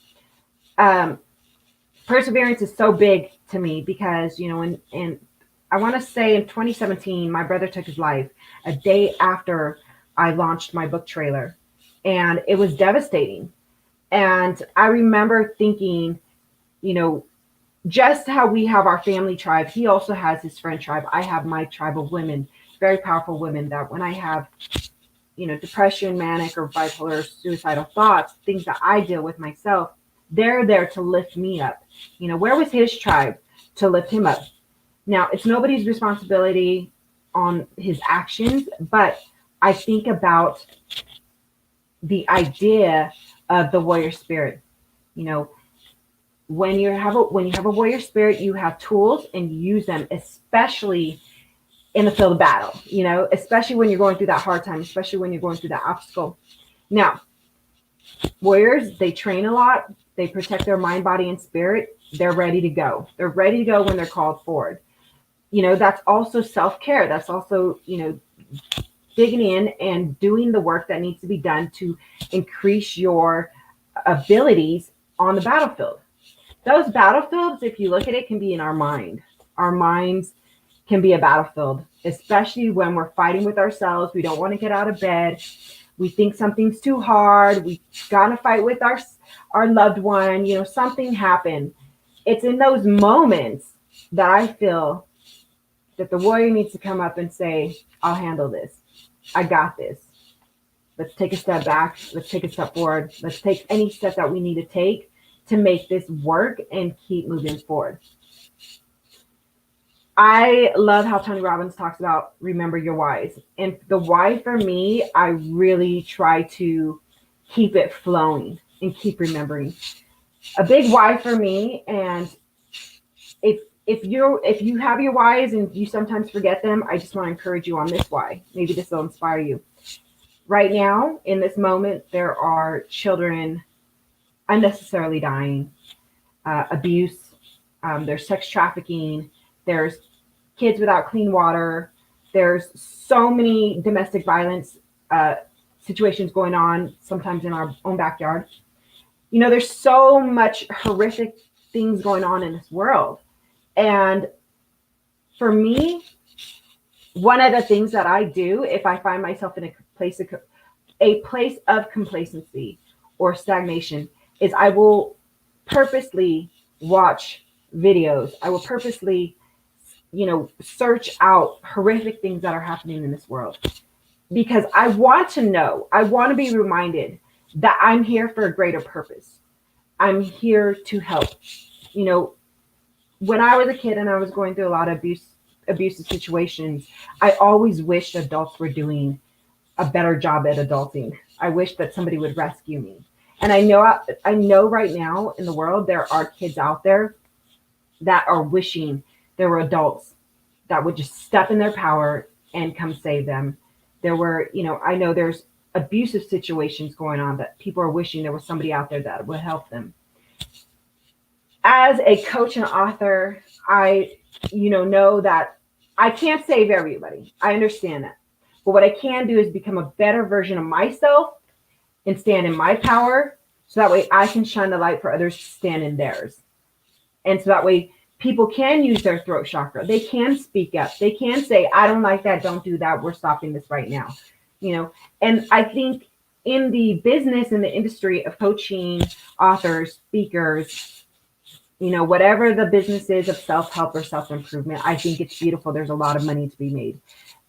Perseverance is so big to me because, you know, and I want to say in 2017, my brother took his life a day after I launched my book trailer, and it was devastating. And I remember thinking, you know, just how we have our family tribe, he also has his friend tribe. I have my tribe of women, very powerful women that when I have, you know, depression, manic or bipolar, suicidal thoughts, things that I deal with myself, they're there to lift me up. You know, where was his tribe to lift him up? Now, it's nobody's responsibility on his actions, but I think about the idea of the warrior spirit. You know, when you have a warrior spirit, you have tools and you use them, especially in the field of battle, you know, especially when you're going through that hard time, especially when you're going through that obstacle. Now, warriors, they train a lot. They protect their mind, body, and spirit. They're ready to go. They're ready to go when they're called forward. You know, that's also self-care. That's also, you know, digging in and doing the work that needs to be done to increase your abilities on the battlefield. Those battlefields, if you look at it, can be in our mind. Our minds can be a battlefield, especially when we're fighting with ourselves. We don't want to get out of bed. We think something's too hard. We gotta fight with our loved one. You know, something happened. It's in those moments that I feel that the warrior needs to come up and say, I'll handle this. I got this. Let's take a step back. Let's take a step forward. Let's take any step that we need to take to make this work and keep moving forward. I love how Tony Robbins talks about remember your whys. And the why for me, I really try to keep it flowing and keep remembering. A big why for me, and if you have your whys and you sometimes forget them, I just want to encourage you on this why. Maybe this will inspire you. Right now, in this moment, there are children unnecessarily dying, abuse, there's sex trafficking, there's kids without clean water, there's so many domestic violence situations going on, sometimes in our own backyard. You know, there's so much horrific things going on in this world. And for me, one of the things that I do if I find myself in a place of complacency or stagnation is I will purposely watch videos. I will purposely, you know, search out horrific things that are happening in this world, because I want to know, I want to be reminded that I'm here for a greater purpose. I'm here to help. You know, when I was a kid and I was going through a lot of abusive situations, I always wished adults were doing a better job at adulting. I wish that somebody would rescue me. And I know right now in the world, there are kids out there that are wishing there were adults that would just step in their power and come save them. There were, you know, I know there's abusive situations going on that people are wishing there was somebody out there that would help them. As a coach and author, I, you know that I can't save everybody. I understand that. But what I can do is become a better version of myself and stand in my power. So that way I can shine the light for others to stand in theirs. And so that way people can use their throat chakra. They can speak up. They can say, I don't like that. Don't do that. We're stopping this right now. And I think in the business and the industry of coaching, authors, speakers, whatever the business is of self-help or self-improvement, I think it's beautiful. There's a lot of money to be made.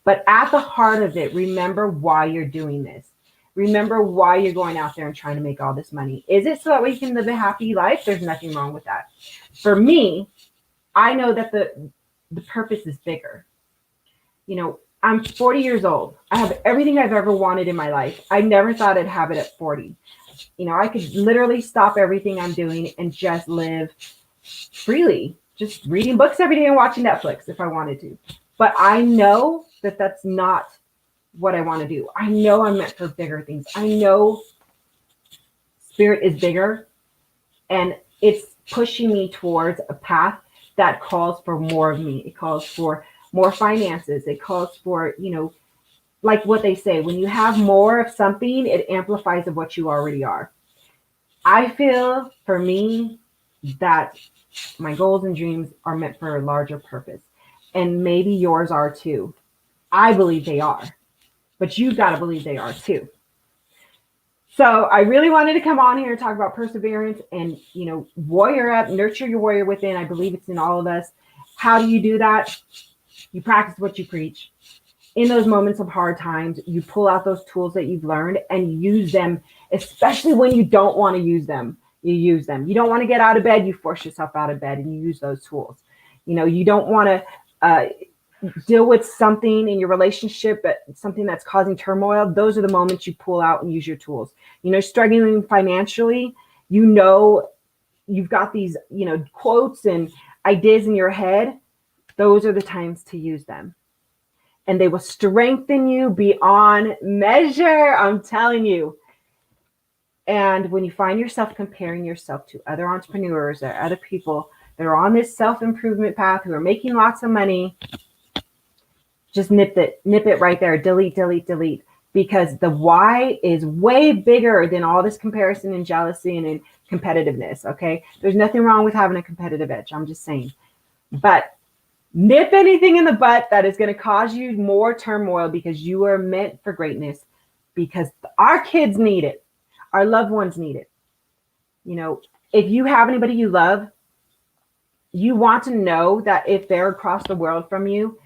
But at the heart of it, remember why you're doing this. Remember why you're going out there and trying to make all this money. Is it so that way you can live a happy life? There's nothing wrong with that. For me, I know that the purpose is bigger. I'm 40 years old. I have everything I've ever wanted in my life. I never thought I'd have it at 40. I could literally stop everything I'm doing and just live freely, just reading books every day and watching Netflix if I wanted to. But I know that that's not what I want to do. I know I'm meant for bigger things. I know spirit is bigger, and it's pushing me towards a path that calls for more of me. It calls for more finances. It calls for, like what they say, when you have more of something, it amplifies of what you already are. I feel for me that my goals and dreams are meant for a larger purpose, and maybe yours are too. I believe they are, but you've got to believe they are too. So I really wanted to come on here and talk about perseverance and, warrior up, nurture your warrior within. I believe it's in all of us. How do you do that? You practice what you preach. In those moments of hard times, you pull out those tools that you've learned and use them, especially when you don't want to use them. You use them. You don't want to get out of bed. You force yourself out of bed and you use those tools. You don't want to deal with something in your relationship, something that's causing turmoil. Those are the moments you pull out and use your tools. Struggling financially, you've got these, quotes and ideas in your head. Those are the times to use them. And they will strengthen you beyond measure. I'm telling you. And when you find yourself comparing yourself to other entrepreneurs or other people that are on this self-improvement path who are making lots of money, just nip it right there. Delete, delete, delete. Because the why is way bigger than all this comparison and jealousy and competitiveness. Okay. There's nothing wrong with having a competitive edge. I'm just saying. But nip anything in the butt that is going to cause you more turmoil, because you are meant for greatness, because our kids need it. Our loved ones need it. If you have anybody you love, you want to know that if they're across the world from you,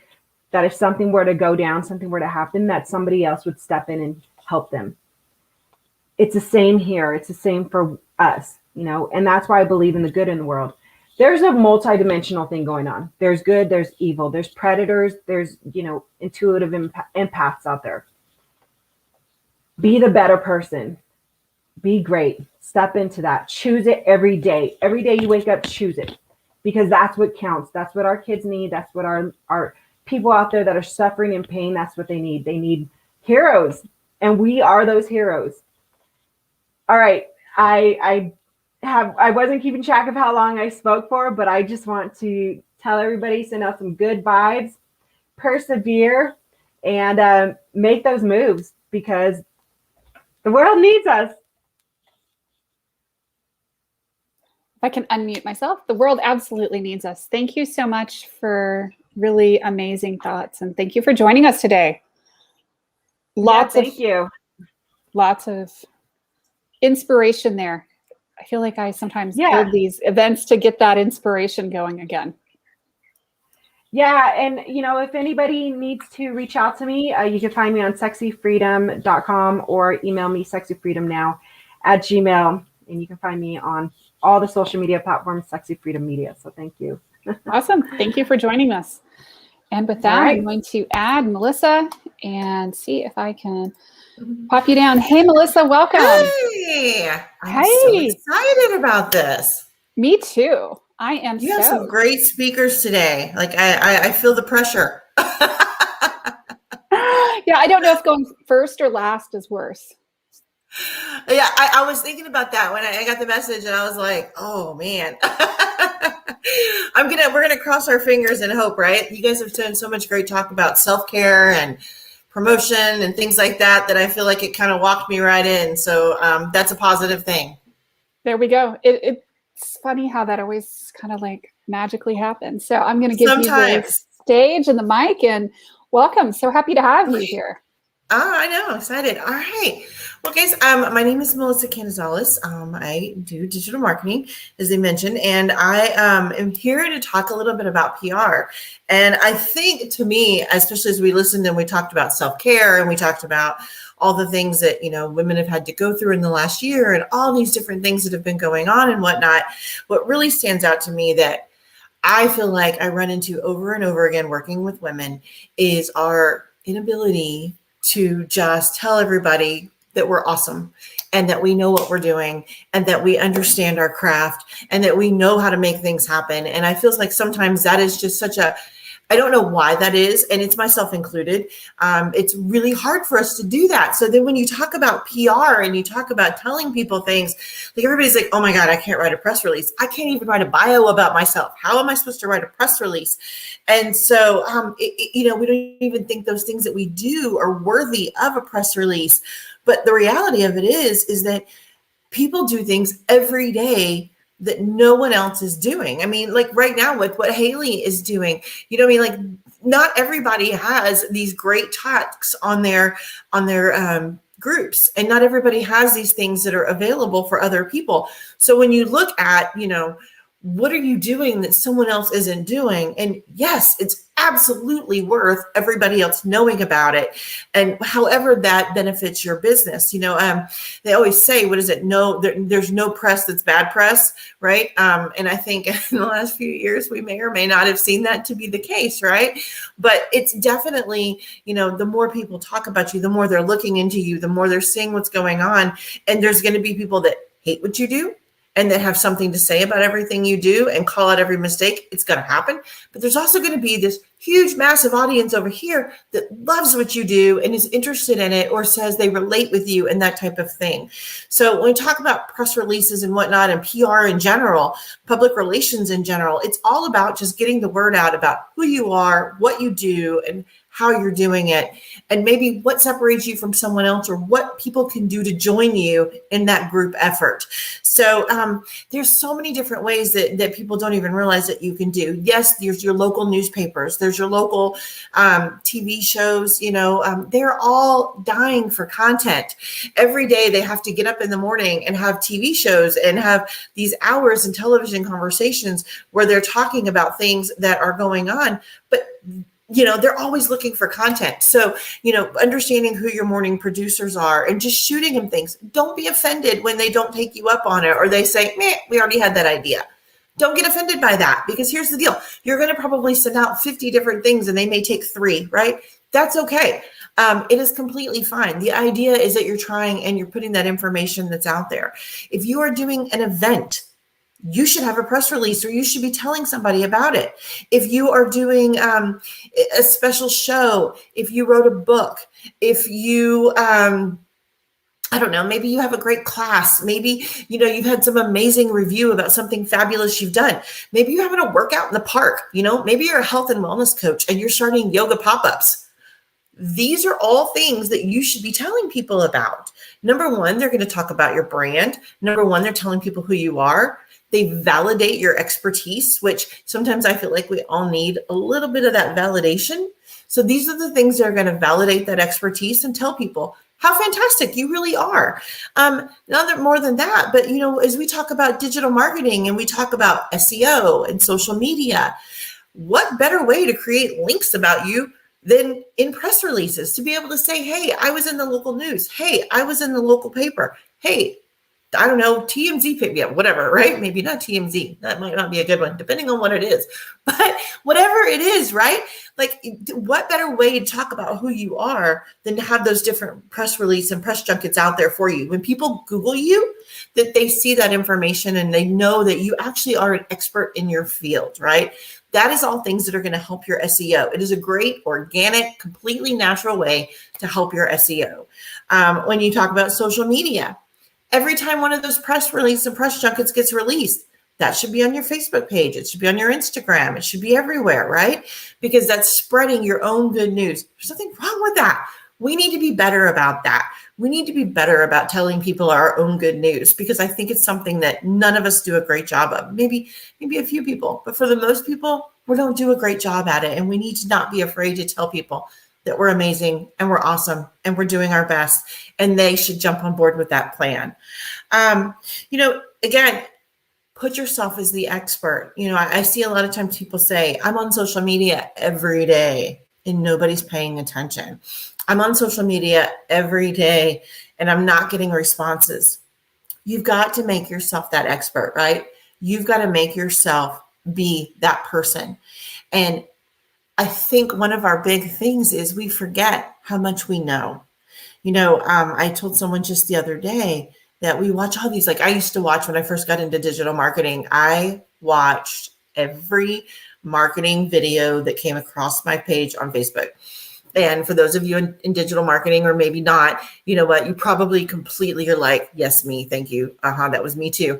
that if something were to go down, something were to happen, that somebody else would step in and help them. It's the same here. It's the same for us, and that's why I believe in the good in the world. There's a multi-dimensional thing going on. There's good, there's evil, there's predators, there's, intuitive empaths out there. Be the better person. Be great. Step into that. Choose it every day. Every day you wake up, choose it, because that's what counts. That's what our kids need. That's what our people out there that are suffering in pain, that's what they need. They need heroes, and we are those heroes. All right. I wasn't keeping track of how long I spoke for, but I just want to tell everybody, send out some good vibes, persevere, and make those moves, because the world needs us. If I can unmute myself, the world absolutely needs us. Thank you so much for really amazing thoughts, and thank you for joining us today. Thank you. Lots of inspiration there. I feel like I sometimes build these events to get that inspiration going again. Yeah. And, if anybody needs to reach out to me, you can find me on sexyfreedom.com or email me sexyfreedomnow@gmail. And you can find me on all the social media platforms, Sexy Freedom Media. So thank you. Awesome. Thank you for joining us. And with that, I'm going to add Melissa and see if I can pop you down. Hey, Melissa, welcome. Hey, I'm so excited about this. Me too. I am. You have some great speakers today. Like I feel the pressure. Yeah, I don't know if going first or last is worse. Yeah, I was thinking about that when I got the message, and I was like, oh man. We're gonna cross our fingers and hope, right? You guys have done so much great talk about self-care and promotion and things like that I feel like it kind of walked me right in. So that's a positive thing. There we go. It's funny how that always kind of like magically happens. So I'm going to give you the stage and the mic, and welcome. So happy to have you here. I know, excited. All right. Well, guys, my name is Melissa Canizales. I do digital marketing, as they mentioned, and I am here to talk a little bit about PR. And I think, to me, especially as we listened and we talked about self-care and we talked about all the things that, you know, women have had to go through in the last year and all these different things that have been going on and whatnot, what really stands out to me that I feel like I run into over and over again working with women is our inability to just tell everybody that we're awesome and that we know what we're doing and that we understand our craft and that we know how to make things happen. And I feel like sometimes that is just such a, I don't know why that is, and it's myself included. It's really hard for us to do that. So then when you talk about PR and you talk about telling people things, like everybody's like, oh my God, I can't write a press release. I can't even write a bio about myself. How am I supposed to write a press release? And so, you know, we don't even think those things that we do are worthy of a press release. But the reality of it is that people do things every day that no one else is doing. I mean, like right now with what Haley is doing, you know what I mean? Like not everybody has these great talks on their groups, and not everybody has these things that are available for other people. So when you look at, you know, what are you doing that someone else isn't doing? And yes, it's absolutely worth everybody else knowing about it. And however that benefits your business, you know, they always say, what is it? No, there's no press that's bad press, right? And I think in the last few years, we may or may not have seen that to be the case, right? But it's definitely, you know, the more people talk about you, the more they're looking into you, the more they're seeing what's going on. And there's going to be people that hate what you do and that have something to say about everything you do and call out every mistake. It's going to happen. But there's also going to be this huge, massive audience over here that loves what you do and is interested in it or says they relate with you and that type of thing. So when we talk about press releases and whatnot and PR in general, public relations in general, it's all about just getting the word out about who you are, what you do, and how you're doing it, and maybe what separates you from someone else or what people can do to join you in that group effort. So there's so many different ways that people don't even realize that you can do. Yes, there's your local newspapers, there's your local TV shows, you know, they're all dying for content. Every day they have to get up in the morning and have TV shows and have these hours in television conversations where they're talking about things that are going on. But you know, they're always looking for content. So, you know, understanding who your morning producers are and just shooting them things. Don't be offended when they don't take you up on it or they say, meh, we already had that idea. Don't get offended by that, because here's the deal. You're going to probably send out 50 different things and they may take 3, right? That's okay. It is completely fine. The idea is that you're trying and you're putting that information that's out there. If you are doing an event, you should have a press release or you should be telling somebody about it. If you are doing a special show, if you wrote a book, if you, I don't know, maybe you have a great class. Maybe, you know, you've had some amazing review about something fabulous you've done. Maybe you're having a workout in the park, you know, maybe you're a health and wellness coach and you're starting yoga pop-ups. These are all things that you should be telling people about. Number one, they're going to talk about your brand. Number one, they're telling people who you are. They validate your expertise, which sometimes I feel like we all need a little bit of that validation. So these are the things that are going to validate that expertise and tell people how fantastic you really are. Not more than that, but, you know, as we talk about digital marketing and we talk about SEO and social media, what better way to create links about you than in press releases to be able to say, hey, I was in the local news. Hey, I was in the local paper. Hey, I don't know, TMZ picked me up, whatever, right? Maybe not TMZ. That might not be a good one, depending on what it is. But whatever it is, right? Like, what better way to talk about who you are than to have those different press release and press junkets out there for you? When people Google you, that they see that information and they know that you actually are an expert in your field, right? That is all things that are going to help your SEO. It is a great, organic, completely natural way to help your SEO. When you talk about social media, every time one of those press release and press junkets gets released, That should be on your Facebook page. It should be on your Instagram. It should be everywhere, right? Because that's spreading your own good news. There's nothing wrong with that. We need to be better about that. We need to be better about telling people our own good news, because I think it's something that none of us do a great job of. Maybe a few people, but for the most people, we don't do a great job at it. And we need to not be afraid to tell people that we're amazing and we're awesome and we're doing our best, and they should jump on board with that plan. Again, put yourself as the expert. I see a lot of times people say, I'm on social media every day and nobody's paying attention. I'm on social media every day and I'm not getting responses. You've got to make yourself that expert, right? You've got to make yourself be that person. And I think one of our big things is we forget how much we know. I told someone just the other day that we watch all these, like I used to watch when I first got into digital marketing. I watched every marketing video that came across my page on Facebook. And for those of you in digital marketing, or maybe not, you know what, you probably completely are like, yes, me, thank you. That was me too.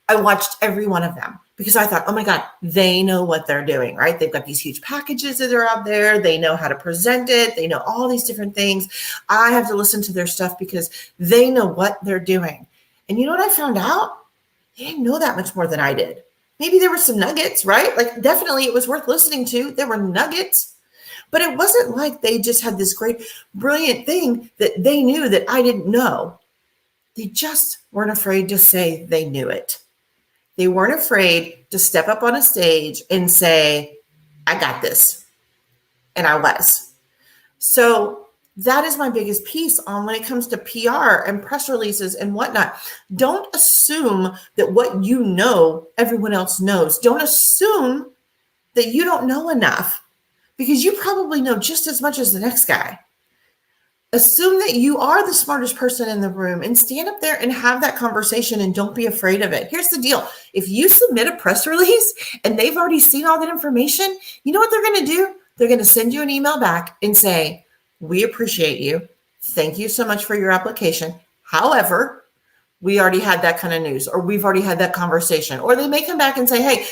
I watched every one of them because I thought, oh my God, they know what they're doing, right? They've got these huge packages that are out there. They know how to present it. They know all these different things. I have to listen to their stuff because they know what they're doing. And you know what I found out? They didn't know that much more than I did. Maybe there were some nuggets, right? Like definitely it was worth listening to. There were nuggets, but it wasn't like they just had this great, brilliant thing that they knew that I didn't know. They just weren't afraid to say they knew it. They weren't afraid to step up on a stage and say, I got this. And I was. So that is my biggest piece on when it comes to PR and press releases and whatnot. Don't assume that what you know, everyone else knows. Don't assume that you don't know enough, because you probably know just as much as the next guy. Assume that you are the smartest person in the room and stand up there and have that conversation, and don't be afraid of it. Here's the deal. If you submit a press release and they've already seen all that information, you know what they're going to do? They're going to send you an email back and say, we appreciate you. Thank you so much for your application. However, we already had that kind of news, or we've already had that conversation. Or they may come back and say, hey,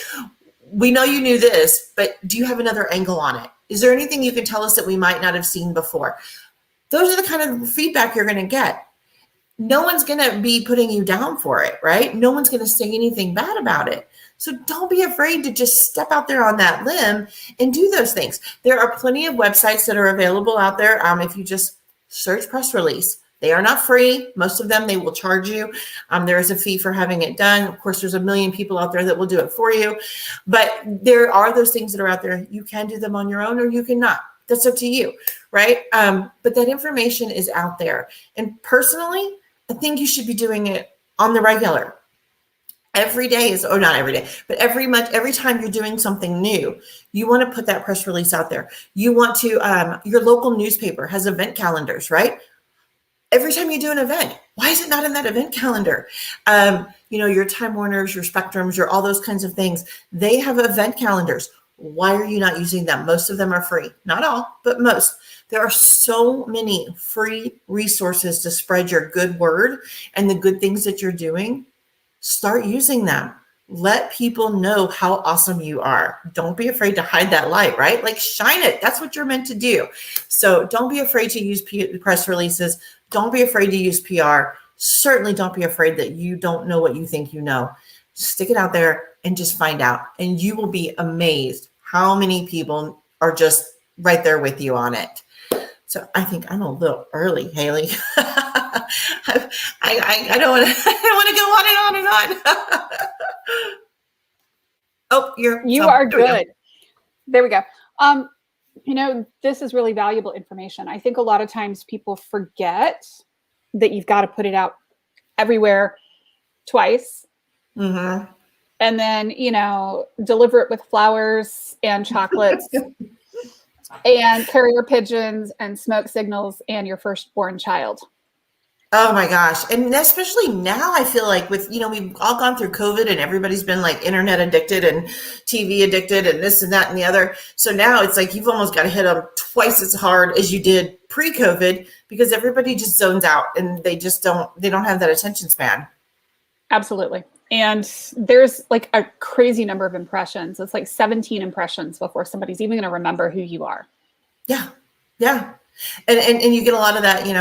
we know you knew this, but do you have another angle on it? Is there anything you can tell us that we might not have seen before? Those are the kind of feedback you're going to get. No one's going to be putting you down for it, right? No one's going to say anything bad about it. So don't be afraid to just step out there on that limb and do those things. There are plenty of websites that are available out there. If you just search press release, they are not free. Most of them, they will charge you. There is a fee for having it done. Of course, there's a million people out there that will do it for you. But there are those things that are out there. You can do them on your own, or you cannot. That's up to you, right? But that information is out there. And personally, I think you should be doing it on the regular. Every day is, or not every day, but every time you're doing something new, you want to put that press release out there. You want to, your local newspaper has event calendars, right? Every time you do an event, why is it not in that event calendar? Your Time Warners, your Spectrums, your all those kinds of things, they have event calendars. Why are you not using them? Most of them are free. Not all, but most. There are so many free resources to spread your good word and the good things that you're doing. Start using them. Let people know how awesome you are. Don't be afraid to hide that light, right? Like shine it. That's what you're meant to do. So don't be afraid to use press releases. Don't be afraid to use PR. Certainly don't be afraid that you don't know what you think you know. Stick it out there and just find out. And you will be amazed how many people are just right there with you on it. So I think I'm a little early, Haley. I don't want to go on and on and on. Oh, you are good. There we go. This is really valuable information. I think a lot of times people forget that you've got to put it out everywhere twice. Mm-hmm. And then, deliver it with flowers and chocolates and carrier pigeons and smoke signals and your firstborn child. Oh my gosh. And especially now, I feel like with, we've all gone through COVID and everybody's been like internet addicted and TV addicted and this and that and the other. So now it's like you've almost got to hit them twice as hard as you did pre-COVID, because everybody just zones out and they don't have that attention span. Absolutely. And there's like a crazy number of impressions. It's like 17 impressions before somebody's even going to remember who you are. Yeah. Yeah. And you get a lot of that, and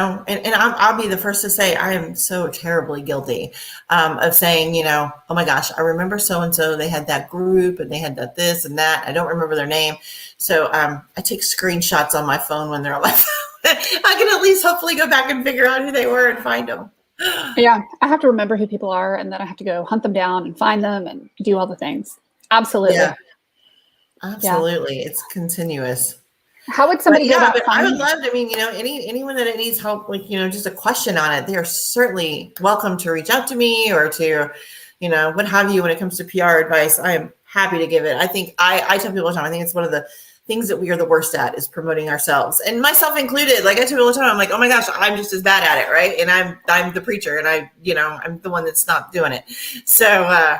I'll be the first to say I am so terribly guilty of saying, oh my gosh, I remember so-and-so, they had that group and they had that this and that. I don't remember their name. So I take screenshots on my phone when they're on my phone. I can at least hopefully go back and figure out who they were and find them. Yeah, I have to remember who people are, and then I have to go hunt them down and find them and do all the things. Absolutely. Yeah, absolutely. Yeah. It's continuous. How would somebody go about I would finding love to, anyone that needs help, like, just a question on it, they are certainly welcome to reach out to me or to, what have you when it comes to PR advice. I am happy to give it. I think I tell people all the time, I think it's one of the things that we are the worst at is promoting ourselves, and myself included. Like I tell people all the time, I'm like, oh my gosh, I'm just as bad at it. Right. And I'm the preacher, and I'm the one that's not doing it. So,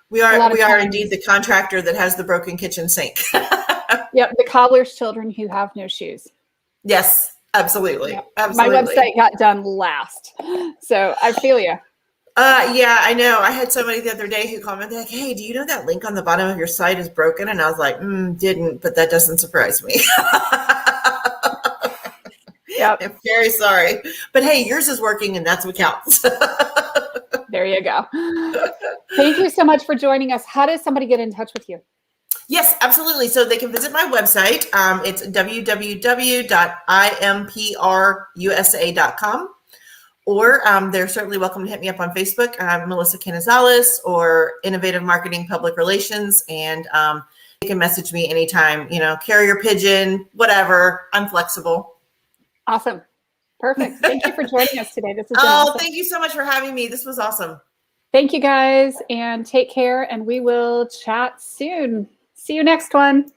we are indeed the contractor that has the broken kitchen sink. Yep, the cobbler's children who have no shoes. Yes, absolutely. Yep. Absolutely. My website got done last, so I feel you. Yeah, I know. I had somebody the other day who commented like, hey, do you know that link on the bottom of your site is broken? And I was like, didn't, but that doesn't surprise me. Yep. I'm very sorry. But hey, yours is working, and that's what counts. There you go. Thank you so much for joining us. How does somebody get in touch with you? Yes, absolutely. So they can visit my website. It's www.imprusa.com. Or they're certainly welcome to hit me up on Facebook, Melissa Canizales, or Innovative Marketing Public Relations. And you can message me anytime, carrier pigeon, whatever. I'm flexible. Awesome. Perfect. Thank you for joining us today. This is awesome. Thank you so much for having me. This was awesome. Thank you guys, and take care, and we will chat soon. See you next one.